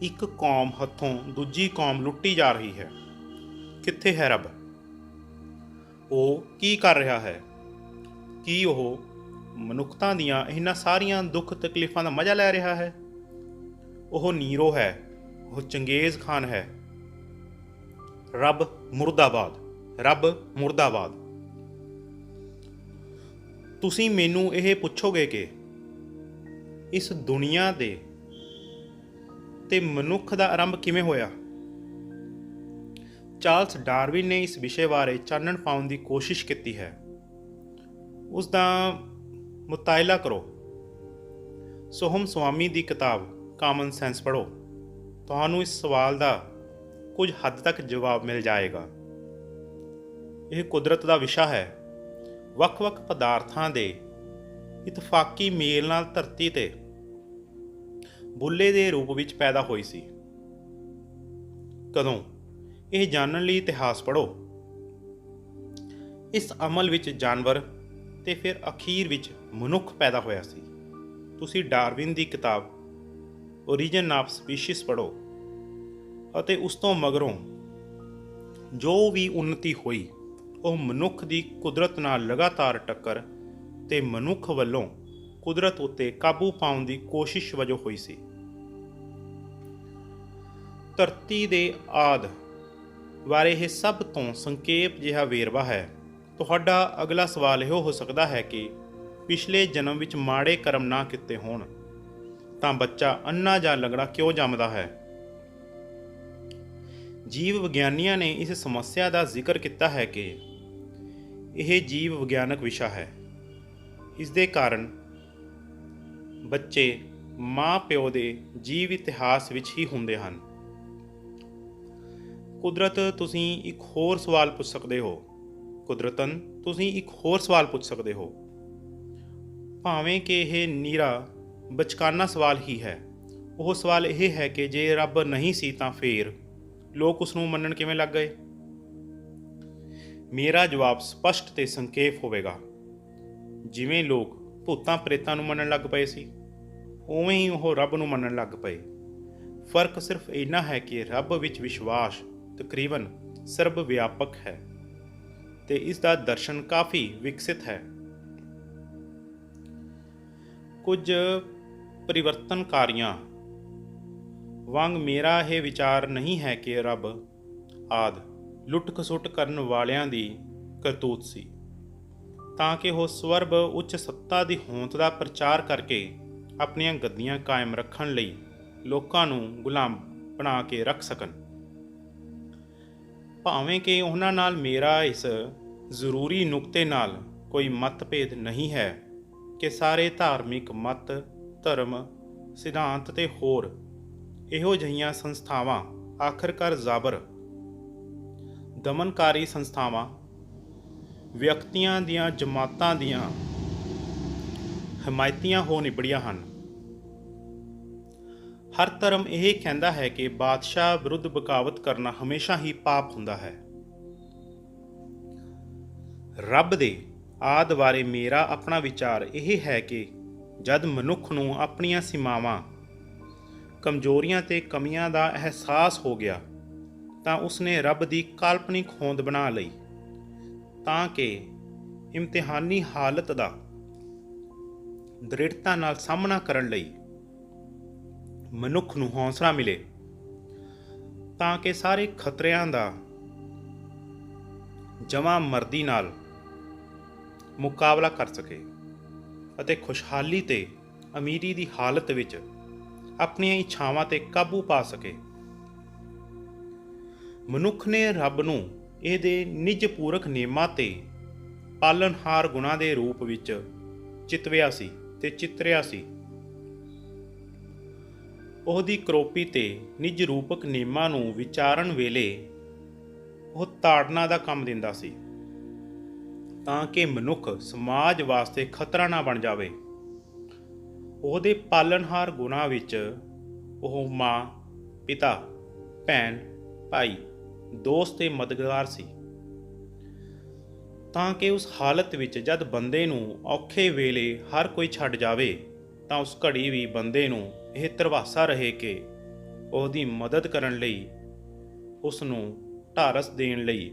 ਇੱਕ ਕੌਮ ਹੱਥੋਂ ਦੂਜੀ ਕੌਮ ਲੁੱਟੀ ਜਾ ਰਹੀ ਹੈ। ਕਿੱਥੇ ਹੈ ਰੱਬ? ਉਹ ਕੀ ਕਰ ਰਿਹਾ ਹੈ? ਕੀ ਉਹ ਮਨੁੱਖਤਾ ਦੀਆਂ ਇਹਨਾਂ ਸਾਰੀਆਂ ਦੁੱਖ ਤਕਲੀਫਾਂ ਦਾ ਮਜ਼ਾ ਲੈ ਰਿਹਾ ਹੈ? ਉਹ ਨੀਰੋ ਹੈ, ਉਹ ਚੰਗੇਜ਼ ਖਾਨ ਹੈ। ਰੱਬ ਮੁਰਦਾਬਾਦ, ਰੱਬ ਮੁਰਦਾਬਾਦ। ਤੁਸੀਂ ਮੈਨੂੰ ਇਹ ਪੁੱਛੋਗੇ ਕਿ ਇਸ ਦੁਨੀਆ ਦੇ ਤੇ ਮਨੁੱਖ ਦਾ ਆਰੰਭ ਕਿਵੇਂ ਹੋਇਆ? ਚਾਰਲਸ ਡਾਰਵਿਨ ਨੇ ਇਸ ਵਿਸ਼ੇ ਬਾਰੇ ਚਾਨਣ ਪਾਉਣ ਦੀ ਕੋਸ਼ਿਸ਼ ਕੀਤੀ ਹੈ। ਉਸ ਦਾ ਮੁਤਾਇਲਾ ਕਰੋ। ਸੋਹਮ ਸਵਾਮੀ ਦੀ ਕਿਤਾਬ ਕਾਮਨ ਸੈਂਸ ਪੜ੍ਹੋ। ਤੁਹਾਨੂੰ ਇਸ ਸਵਾਲ ਦਾ ਕੁਝ ਹੱਦ ਤੱਕ ਜਵਾਬ ਮਿਲ ਜਾਏਗਾ। ਇਹ ਕੁਦਰਤ ਦਾ ਵਿਸ਼ਾ ਹੈ। ਵੱਖ-ਵੱਖ ਪਦਾਰਥਾਂ ਦੇ ਇਤਫਾਕੀ ਮੇਲ ਨਾਲ ਧਰਤੀ ਤੇ ਬੁੱਲੇ ਦੇ ਰੂਪ ਵਿੱਚ ਪੈਦਾ ਹੋਈ ਸੀ। ਕਦੋਂ? ਇਹ ਜਾਣਨ ਲਈ ਇਤਿਹਾਸ ਪੜ੍ਹੋ। ਇਸ ਅਮਲ ਵਿੱਚ ਜਾਨਵਰ ਤੇ ਫਿਰ ਅਖੀਰ ਵਿੱਚ ਮਨੁੱਖ ਪੈਦਾ ਹੋਇਆ ਸੀ। ਤੁਸੀਂ ਡਾਰਵਿਨ ਦੀ ਕਿਤਾਬ ਓਰੀਜਨ ਆਫ ਸਪੀਸ਼ੀਜ਼ ਪੜ੍ਹੋ ਅਤੇ ਉਸ ਤੋਂ ਮਗਰੋਂ ਜੋ ਵੀ ਉੱਨਤੀ ਹੋਈ ਉਹ ਮਨੁੱਖ ਦੀ ਕੁਦਰਤ ਨਾਲ ਲਗਾਤਾਰ ਟੱਕਰ ਤੇ ਮਨੁੱਖ ਵੱਲੋਂ ਕੁਦਰਤ ਉੱਤੇ ਕਾਬੂ ਪਾਉਣ ਦੀ ਕੋਸ਼ਿਸ਼ ਵਜੋਂ ਹੋਈ ਸੀ। ਧਰਤੀ ਦੇ ਆਦਿ ਬਾਰੇ ਇਹ ਸਭ ਤੋਂ ਸੰਖੇਪ ਜਿਹਾ ਵੇਰਵਾ ਹੈ। ਤੁਹਾਡਾ ਅਗਲਾ ਸਵਾਲ ਇਹੋ ਹੋ ਸਕਦਾ ਹੈ ਕਿ ਪਿਛਲੇ ਜਨਮ ਵਿੱਚ ਮਾੜੇ ਕਰਮ ਨਾ ਕੀਤੇ ਹੋਣ ਤਾਂ ਬੱਚਾ ਅੰਨਾ ਜਾਂ ਲੰਗੜਾ ਕਿਉਂ ਜੰਮਦਾ ਹੈ? ਜੀਵ ਵਿਗਿਆਨੀਆਂ ਨੇ ਇਸ ਸਮੱਸਿਆ ਦਾ ਜ਼ਿਕਰ ਕੀਤਾ ਹੈ ਕਿ ਇਹ ਜੀਵ ਵਿਗਿਆਨਕ ਵਿਸ਼ਾ ਹੈ। ਇਸ ਦੇ ਕਾਰਨ ਬੱਚੇ ਮਾਂ ਪਿਓ ਦੇ ਜੀਵ ਇਤਿਹਾਸ ਵਿੱਚ ਹੀ ਹੁੰਦੇ ਹਨ। ਕੁਦਰਤ, ਤੁਸੀਂ ਇੱਕ ਹੋਰ ਸਵਾਲ ਪੁੱਛ ਸਕਦੇ ਹੋ। ਕੁਦਰਤਨ, ਤੁਸੀਂ ਇੱਕ ਹੋਰ ਸਵਾਲ ਪੁੱਛ ਸਕਦੇ ਹੋ, ਭਾਵੇਂ ਕਿ ਇਹ ਨੀਰਾ ਬਚਕਾਨਾ ਸਵਾਲ ਹੀ ਹੈ। ਉਹ ਸਵਾਲ ਇਹ ਹੈ ਕਿ ਜੇ ਰੱਬ ਨਹੀਂ ਸੀ ਤਾਂ ਫੇਰ ਲੋਕ ਉਸ ਨੂੰ ਮੰਨਣ ਕਿਵੇਂ ਲੱਗ ਗਏ? ਮੇਰਾ ਜਵਾਬ ਸਪਸ਼ਟ ਤੇ ਸੰਖੇਪ ਹੋਵੇਗਾ। ਜਿਵੇਂ ਲੋਕ ਭੂਤਾਂ ਪ੍ਰੇਤਾਂ ਨੂੰ ਮੰਨਣ ਲੱਗ ਪਏ ਸੀ, ਉਵੇਂ ਹੀ ਉਹ ਰੱਬ ਨੂੰ ਮੰਨਣ ਲੱਗ ਪਏ। ਫਰਕ ਸਿਰਫ ਇੰਨਾ ਹੈ ਕਿ ਰੱਬ ਵਿੱਚ ਵਿਸ਼ਵਾਸ ਤਕਰੀਬਨ ਸਰਬ ਵਿਆਪਕ ਹੈ ਤੇ ਇਸ ਦਾ ਦਰਸ਼ਨ ਕਾਫੀ ਵਿਕਸਿਤ ਹੈ। ਕੁਝ ਪਰਿਵਰਤਨਕਾਰੀਆਂ ਵਾਂਗ ਮੇਰਾ ਇਹ ਵਿਚਾਰ ਨਹੀਂ ਹੈ ਕਿ ਰੱਬ ਆਦਿ ਲੁੱਟ ਖਸੁੱਟ ਕਰਨ ਵਾਲਿਆਂ ਦੀ ਕਰਤੂਤ ਸੀ। ਤਾਂ ਕਿ ਉਹ ਸਵਰਬ ਉੱਚ ਸੱਤਾ ਦੀ ਹੋਂਦ ਦਾ ਪ੍ਰਚਾਰ ਕਰਕੇ ਆਪਣੀਆਂ ਗੱਦੀਆਂ ਕਾਇਮ ਰੱਖਣ ਲਈ ਲੋਕਾਂ ਨੂੰ ਗੁਲਾਮ ਬਣਾ ਕੇ ਰੱਖ ਸਕਣ। ਭਾਵੇਂ ਕਿ ਉਹਨਾਂ ਨਾਲ ਮੇਰਾ ਇਸ ਜ਼ਰੂਰੀ ਨੁਕਤੇ ਨਾਲ ਕੋਈ ਮਤਭੇਦ ਨਹੀਂ ਹੈ ਕਿ ਸਾਰੇ ਧਾਰਮਿਕ ਮਤ, ਧਰਮ, ਸਿਧਾਂਤ ਤੇ ਹੋਰ ਇਹੋ ਜਿਹੀਆਂ ਸੰਸਥਾਵਾਂ ਆਖਰਕਾਰ ਜ਼ਾਬਰ, ਦਮਨਕਾਰੀ ਸੰਸਥਾਵਾਂ, ਵਿਅਕਤੀਆਂ ਦੀਆਂ ਜਮਾਤਾਂ ਦੀਆਂ ਹਮਾਇਤੀਆਂ ਹੋ ਨਿਬੜੀਆਂ ਹਨ। ਹਰ ਧਰਮ ਇਹ ਕਹਿੰਦਾ ਹੈ ਕਿ ਬਾਦਸ਼ਾਹ ਵਿਰੁੱਧ ਬਗਾਵਤ ਕਰਨਾ ਹਮੇਸ਼ਾ ਹੀ ਪਾਪ ਹੁੰਦਾ ਹੈ। ਰੱਬ ਦੇ ਆਦ ਬਾਰੇ ਮੇਰਾ ਆਪਣਾ ਵਿਚਾਰ ਇਹ ਹੈ ਕਿ ਜਦ ਮਨੁੱਖ ਨੂੰ ਆਪਣੀਆਂ ਸੀਮਾਵਾਂ, ਕਮਜ਼ੋਰੀਆਂ ਤੇ ਕਮੀਆਂ ਦਾ ਅਹਿਸਾਸ ਹੋ ਗਿਆ ਤਾਂ ਉਸਨੇ ਰੱਬ ਦੀ ਕਾਲਪਨਿਕ ਹੋਂਦ ਬਣਾ ਲਈ ਤਾਂ ਕਿ ਇਮਤਿਹਾਨੀ ਹਾਲਤ ਦਾ ਦ੍ਰਿੜਤਾ ਨਾਲ ਸਾਹਮਣਾ ਕਰਨ ਲਈ ਮਨੁੱਖ ਨੂੰ ਹੌਸਲਾ ਮਿਲੇ, ਤਾਂ ਕਿ ਸਾਰੇ ਖਤਰਿਆਂ ਦਾ ਜਮਾ ਮਰਦੀ ਨਾਲ ਮੁਕਾਬਲਾ ਕਰ ਸਕੇ ਅਤੇ ਖੁਸ਼ਹਾਲੀ ਤੇ ਅਮੀਰੀ ਦੀ ਹਾਲਤ ਵਿੱਚ ਆਪਣੀਆਂ ਇੱਛਾਵਾਂ ਤੇ ਕਾਬੂ ਪਾ ਸਕੇ। ਮਨੁੱਖ ਨੇ ਰੱਬ ਨੂੰ ਇਹਦੇ ਨਿਜਪੂਰਕ ਨਿਯਮਾਂ ਤੇ ਪਾਲਣਹਾਰ ਗੁਣਾਂ ਦੇ ਰੂਪ ਵਿੱਚ ਚਿਤਵਿਆ ਸੀ ਤੇ ਚਿਤਰਿਆ ਸੀ। ਉਹਦੀ ਕਰੋਪੀ ਤੇ ਨਿਜ ਰੂਪਕ ਨਿਯਮਾਂ ਨੂੰ ਵਿਚਾਰਨ ਵੇਲੇ ਉਹ ਤਾੜਨਾ ਦਾ ਕੰਮ ਦਿੰਦਾ ਸੀ ਤਾਂ ਕਿ ਮਨੁੱਖ ਸਮਾਜ ਵਾਸਤੇ ਖਤਰਾ ਨਾ ਬਣ ਜਾਵੇ। ਉਹਦੇ ਪਾਲਣਹਾਰ ਗੁਣਾਂ ਵਿੱਚ ਉਹ ਮਾਂ, ਪਿਤਾ, ਭੈਣ, ਭਾਈ, ਦੋਸਤ ਤੇ ਮਦਦਗਾਰ ਸੀ, ਤਾਂ ਕਿ ਉਸ ਹਾਲਤ ਵਿੱਚ ਜਦ ਬੰਦੇ ਨੂੰ ਔਖੇ ਵੇਲੇ ਹਰ ਕੋਈ ਛੱਡ ਜਾਵੇ ਤਾਂ ਉਸ ਘੜੀ ਵੀ ਬੰਦੇ ਨੂੰ ਇਹ ਧਰਵਾਸਾ ਰਹੇ ਕਿ ਉਹਦੀ ਮਦਦ ਕਰਨ ਲਈ, ਉਸ ਨੂੰ ਢਾਰਸ ਦੇਣ ਲਈ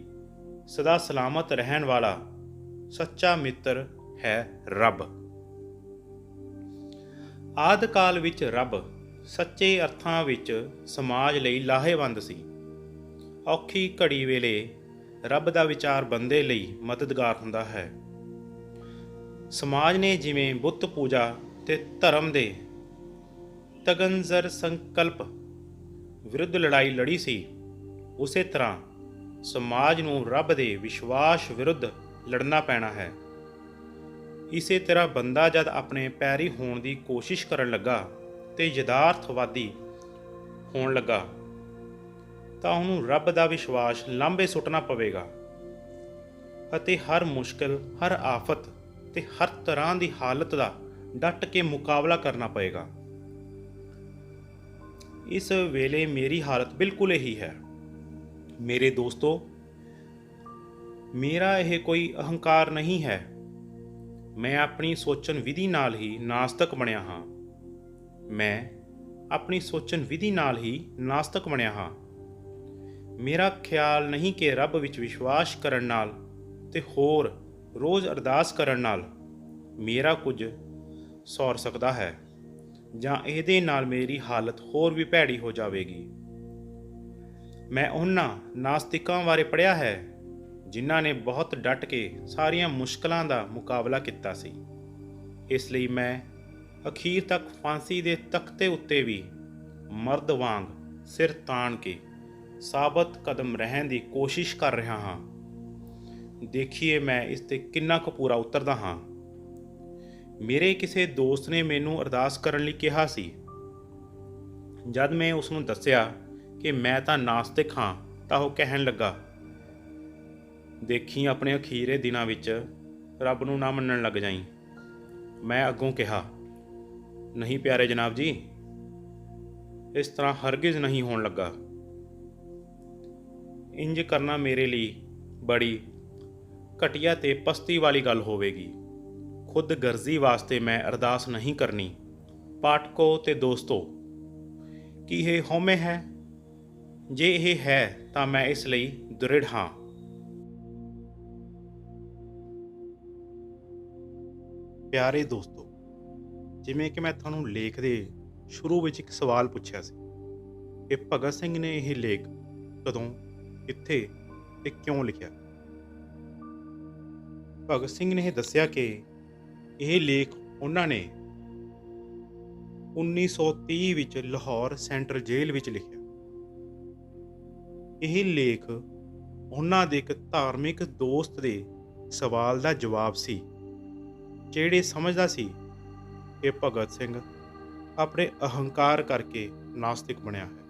ਸਦਾ ਸਲਾਮਤ ਰਹਿਣ ਵਾਲਾ ਸੱਚਾ ਮਿੱਤਰ ਹੈ ਰੱਬ। ਆਦਿ ਕਾਲ ਵਿੱਚ ਰੱਬ ਸੱਚੇ ਅਰਥਾਂ ਵਿੱਚ ਸਮਾਜ ਲਈ ਲਾਹੇਵੰਦ ਸੀ। ਔਖੀ ਘੜੀ ਵੇਲੇ ਰੱਬ ਦਾ ਵਿਚਾਰ ਬੰਦੇ ਲਈ ਮਦਦਗਾਰ ਹੁੰਦਾ ਹੈ। ਸਮਾਜ ਨੇ ਜਿਵੇਂ ਬੁੱਤ ਪੂਜਾ ਤੇ ਧਰਮ ਦੇ ਤਗਨਜ਼ਰ ਸੰਕਲਪ ਵਿਰੁੱਧ ਲੜਾਈ ਲੜੀ ਸੀ, ਉਸੇ ਤਰ੍ਹਾਂ ਸਮਾਜ ਨੂੰ ਰੱਬ ਦੇ ਵਿਸ਼ਵਾਸ ਵਿਰੁੱਧ ਲੜਨਾ ਪੈਣਾ ਹੈ। ਇਸੇ ਤਰ੍ਹਾਂ ਬੰਦਾ ਜਦ ਆਪਣੇ ਪੈਰੀ ਹੋਣ ਦੀ ਕੋਸ਼ਿਸ਼ ਕਰਨ ਲੱਗਾ ਤੇ ਯਥਾਰਥਵਾਦੀ ਹੋਣ ਲੱਗਾ ਤਾਂ ਉਹਨੂੰ ਰੱਬ ਦਾ ਵਿਸ਼ਵਾਸ ਲਾਂਭੇ ਸੁੱਟਣਾ ਪਵੇਗਾ ਅਤੇ ਹਰ ਮੁਸ਼ਕਿਲ, ਹਰ ਆਫਤ ਤੇ ਹਰ ਤਰ੍ਹਾਂ ਦੀ ਹਾਲਤ ਦਾ ਡਟ ਕੇ ਮੁਕਾਬਲਾ ਕਰਨਾ ਪਏਗਾ। ਇਸ ਵੇਲੇ ਮੇਰੀ ਹਾਲਤ ਬਿਲਕੁਲ ਇਹੀ ਹੈ। ਮੇਰੇ ਦੋਸਤੋ, ਮੇਰਾ ਇਹ ਕੋਈ ਅਹੰਕਾਰ ਨਹੀਂ ਹੈ। ਮੈਂ ਆਪਣੀ ਸੋਚਣ ਵਿਧੀ ਨਾਲ ਹੀ ਨਾਸਤਕ ਬਣਿਆ ਹਾਂ। ਮੈਂ ਆਪਣੀ ਸੋਚਣ ਵਿਧੀ ਨਾਲ ਹੀ ਨਾਸਤਕ ਬਣਿਆ ਹਾਂ। ਮੇਰਾ ਖਿਆਲ ਨਹੀਂ ਕਿ ਰੱਬ ਵਿੱਚ ਵਿਸ਼ਵਾਸ ਕਰਨ ਨਾਲ ਤੇ ਹੋਰ ਰੋਜ਼ ਅਰਦਾਸ ਕਰਨ ਨਾਲ ਮੇਰਾ ਕੁਝ ਸੌਰ ਸਕਦਾ ਹੈ ਜਾਂ ਇਹਦੇ ਨਾਲ ਮੇਰੀ ਹਾਲਤ ਹੋਰ ਵੀ ਭੈੜੀ ਹੋ ਜਾਵੇਗੀ। ਮੈਂ ਉਹਨਾਂ ਨਾਸਤਿਕਾਂ ਬਾਰੇ ਪੜ੍ਹਿਆ ਹੈ ਜਿਨ੍ਹਾਂ ਨੇ ਬਹੁਤ ਡਟ ਕੇ ਸਾਰੀਆਂ ਮੁਸ਼ਕਲਾਂ ਦਾ ਮੁਕਾਬਲਾ ਕੀਤਾ ਸੀ। ਇਸ ਲਈ ਮੈਂ ਅਖੀਰ ਤੱਕ ਫਾਂਸੀ ਦੇ ਤਖਤੇ ਉੱਤੇ ਵੀ ਮਰਦ ਵਾਂਗ ਸਿਰ ਤਾਣ ਕੇ ਸਾਬਤ ਕਦਮ ਰਹਿਣ ਦੀ ਕੋਸ਼ਿਸ਼ ਕਰ ਰਿਹਾ ਹਾਂ। ਦੇਖੀਏ ਮੈਂ ਇਸ ਤੇ ਕਿੰਨਾ ਕੁ ਪੂਰਾ ਉਤਰਦਾ ਹਾਂ। ਮੇਰੇ ਕਿਸੇ ਦੋਸਤ ਨੇ ਮੈਨੂੰ ਅਰਦਾਸ ਕਰਨ ਲਈ ਕਿਹਾ ਸੀ। ਜਦ ਮੈਂ ਉਸ ਨੂੰ ਦੱਸਿਆ ਕਿ ਮੈਂ ਤਾਂ ਨਾਸਤਿਕ ਹਾਂ ਤਾਂ ਉਹ ਕਹਿਣ ਲੱਗਾ, ਦੇਖੀ ਆਪਣੇ ਅਖੀਰੇ ਦਿਨਾਂ ਵਿੱਚ ਰੱਬ ਨੂੰ ਨਾ ਮੰਨਣ ਲੱਗ ਜਾਈਂ। ਮੈਂ ਅੱਗੋਂ ਕਿਹਾ, ਨਹੀਂ ਪਿਆਰੇ ਜਨਾਬ ਜੀ, ਇਸ ਤਰ੍ਹਾਂ ਹਰਗਿਜ਼ ਨਹੀਂ ਹੋਣ ਲੱਗਾ। ਇੰਜ ਕਰਨਾ ਮੇਰੇ ਲਈ ਬੜੀ ਘਟੀਆ ਤੇ ਪਸਤੀ ਵਾਲੀ ਗੱਲ ਹੋਵੇਗੀ। ਖੁਦ ਗਰਜ਼ੀ ਵਾਸਤੇ ਮੈਂ ਅਰਦਾਸ ਨਹੀਂ ਕਰਨੀ। ਪਾਠਕੋ ਤੇ ਦੋਸਤੋ, ਕੀ ਇਹ ਹਉਮੈ ਹੈ? ਜੇ ਇਹ ਹੈ ਤਾਂ ਮੈਂ ਇਸ ਲਈ ਦ੍ਰਿੜ ਹਾਂ। ਪਿਆਰੇ ਦੋਸਤੋ, ਜਿਵੇਂ ਕਿ ਮੈਂ ਤੁਹਾਨੂੰ ਲੇਖ ਦੇ ਸ਼ੁਰੂ ਵਿੱਚ ਇੱਕ ਸਵਾਲ ਪੁੱਛਿਆ ਸੀ ਕਿ ਭਗਤ ਸਿੰਘ ਨੇ ਇਹ ਲੇਖ ਕਦੋਂ, ਕਿੱਥੇ ਤੇ ਕਿਉਂ ਲਿਖਿਆ, ਭਗਤ ਸਿੰਘ ਨੇ ਦੱਸਿਆ ਕਿ ਇਹ ਲੇਖ ਉਹਨਾਂ ਨੇ 1930 ਵਿੱਚ ਲਾਹੌਰ ਸੈਂਟਰਲ ਜੇਲ੍ਹ ਵਿੱਚ ਲਿਖਿਆ। ਇਹ ਲੇਖ ਉਹਨਾਂ ਦੇ ਇੱਕ ਧਾਰਮਿਕ ਦੋਸਤ ਦੇ ਸਵਾਲ ਦਾ ਜਵਾਬ ਸੀ, ਜਿਹੜੇ ਸਮਝਦਾ ਸੀ ਕਿ ਭਗਤ ਸਿੰਘ ਆਪਣੇ ਅਹੰਕਾਰ ਕਰਕੇ ਨਾਸਤਿਕ ਬਣਿਆ ਹੈ।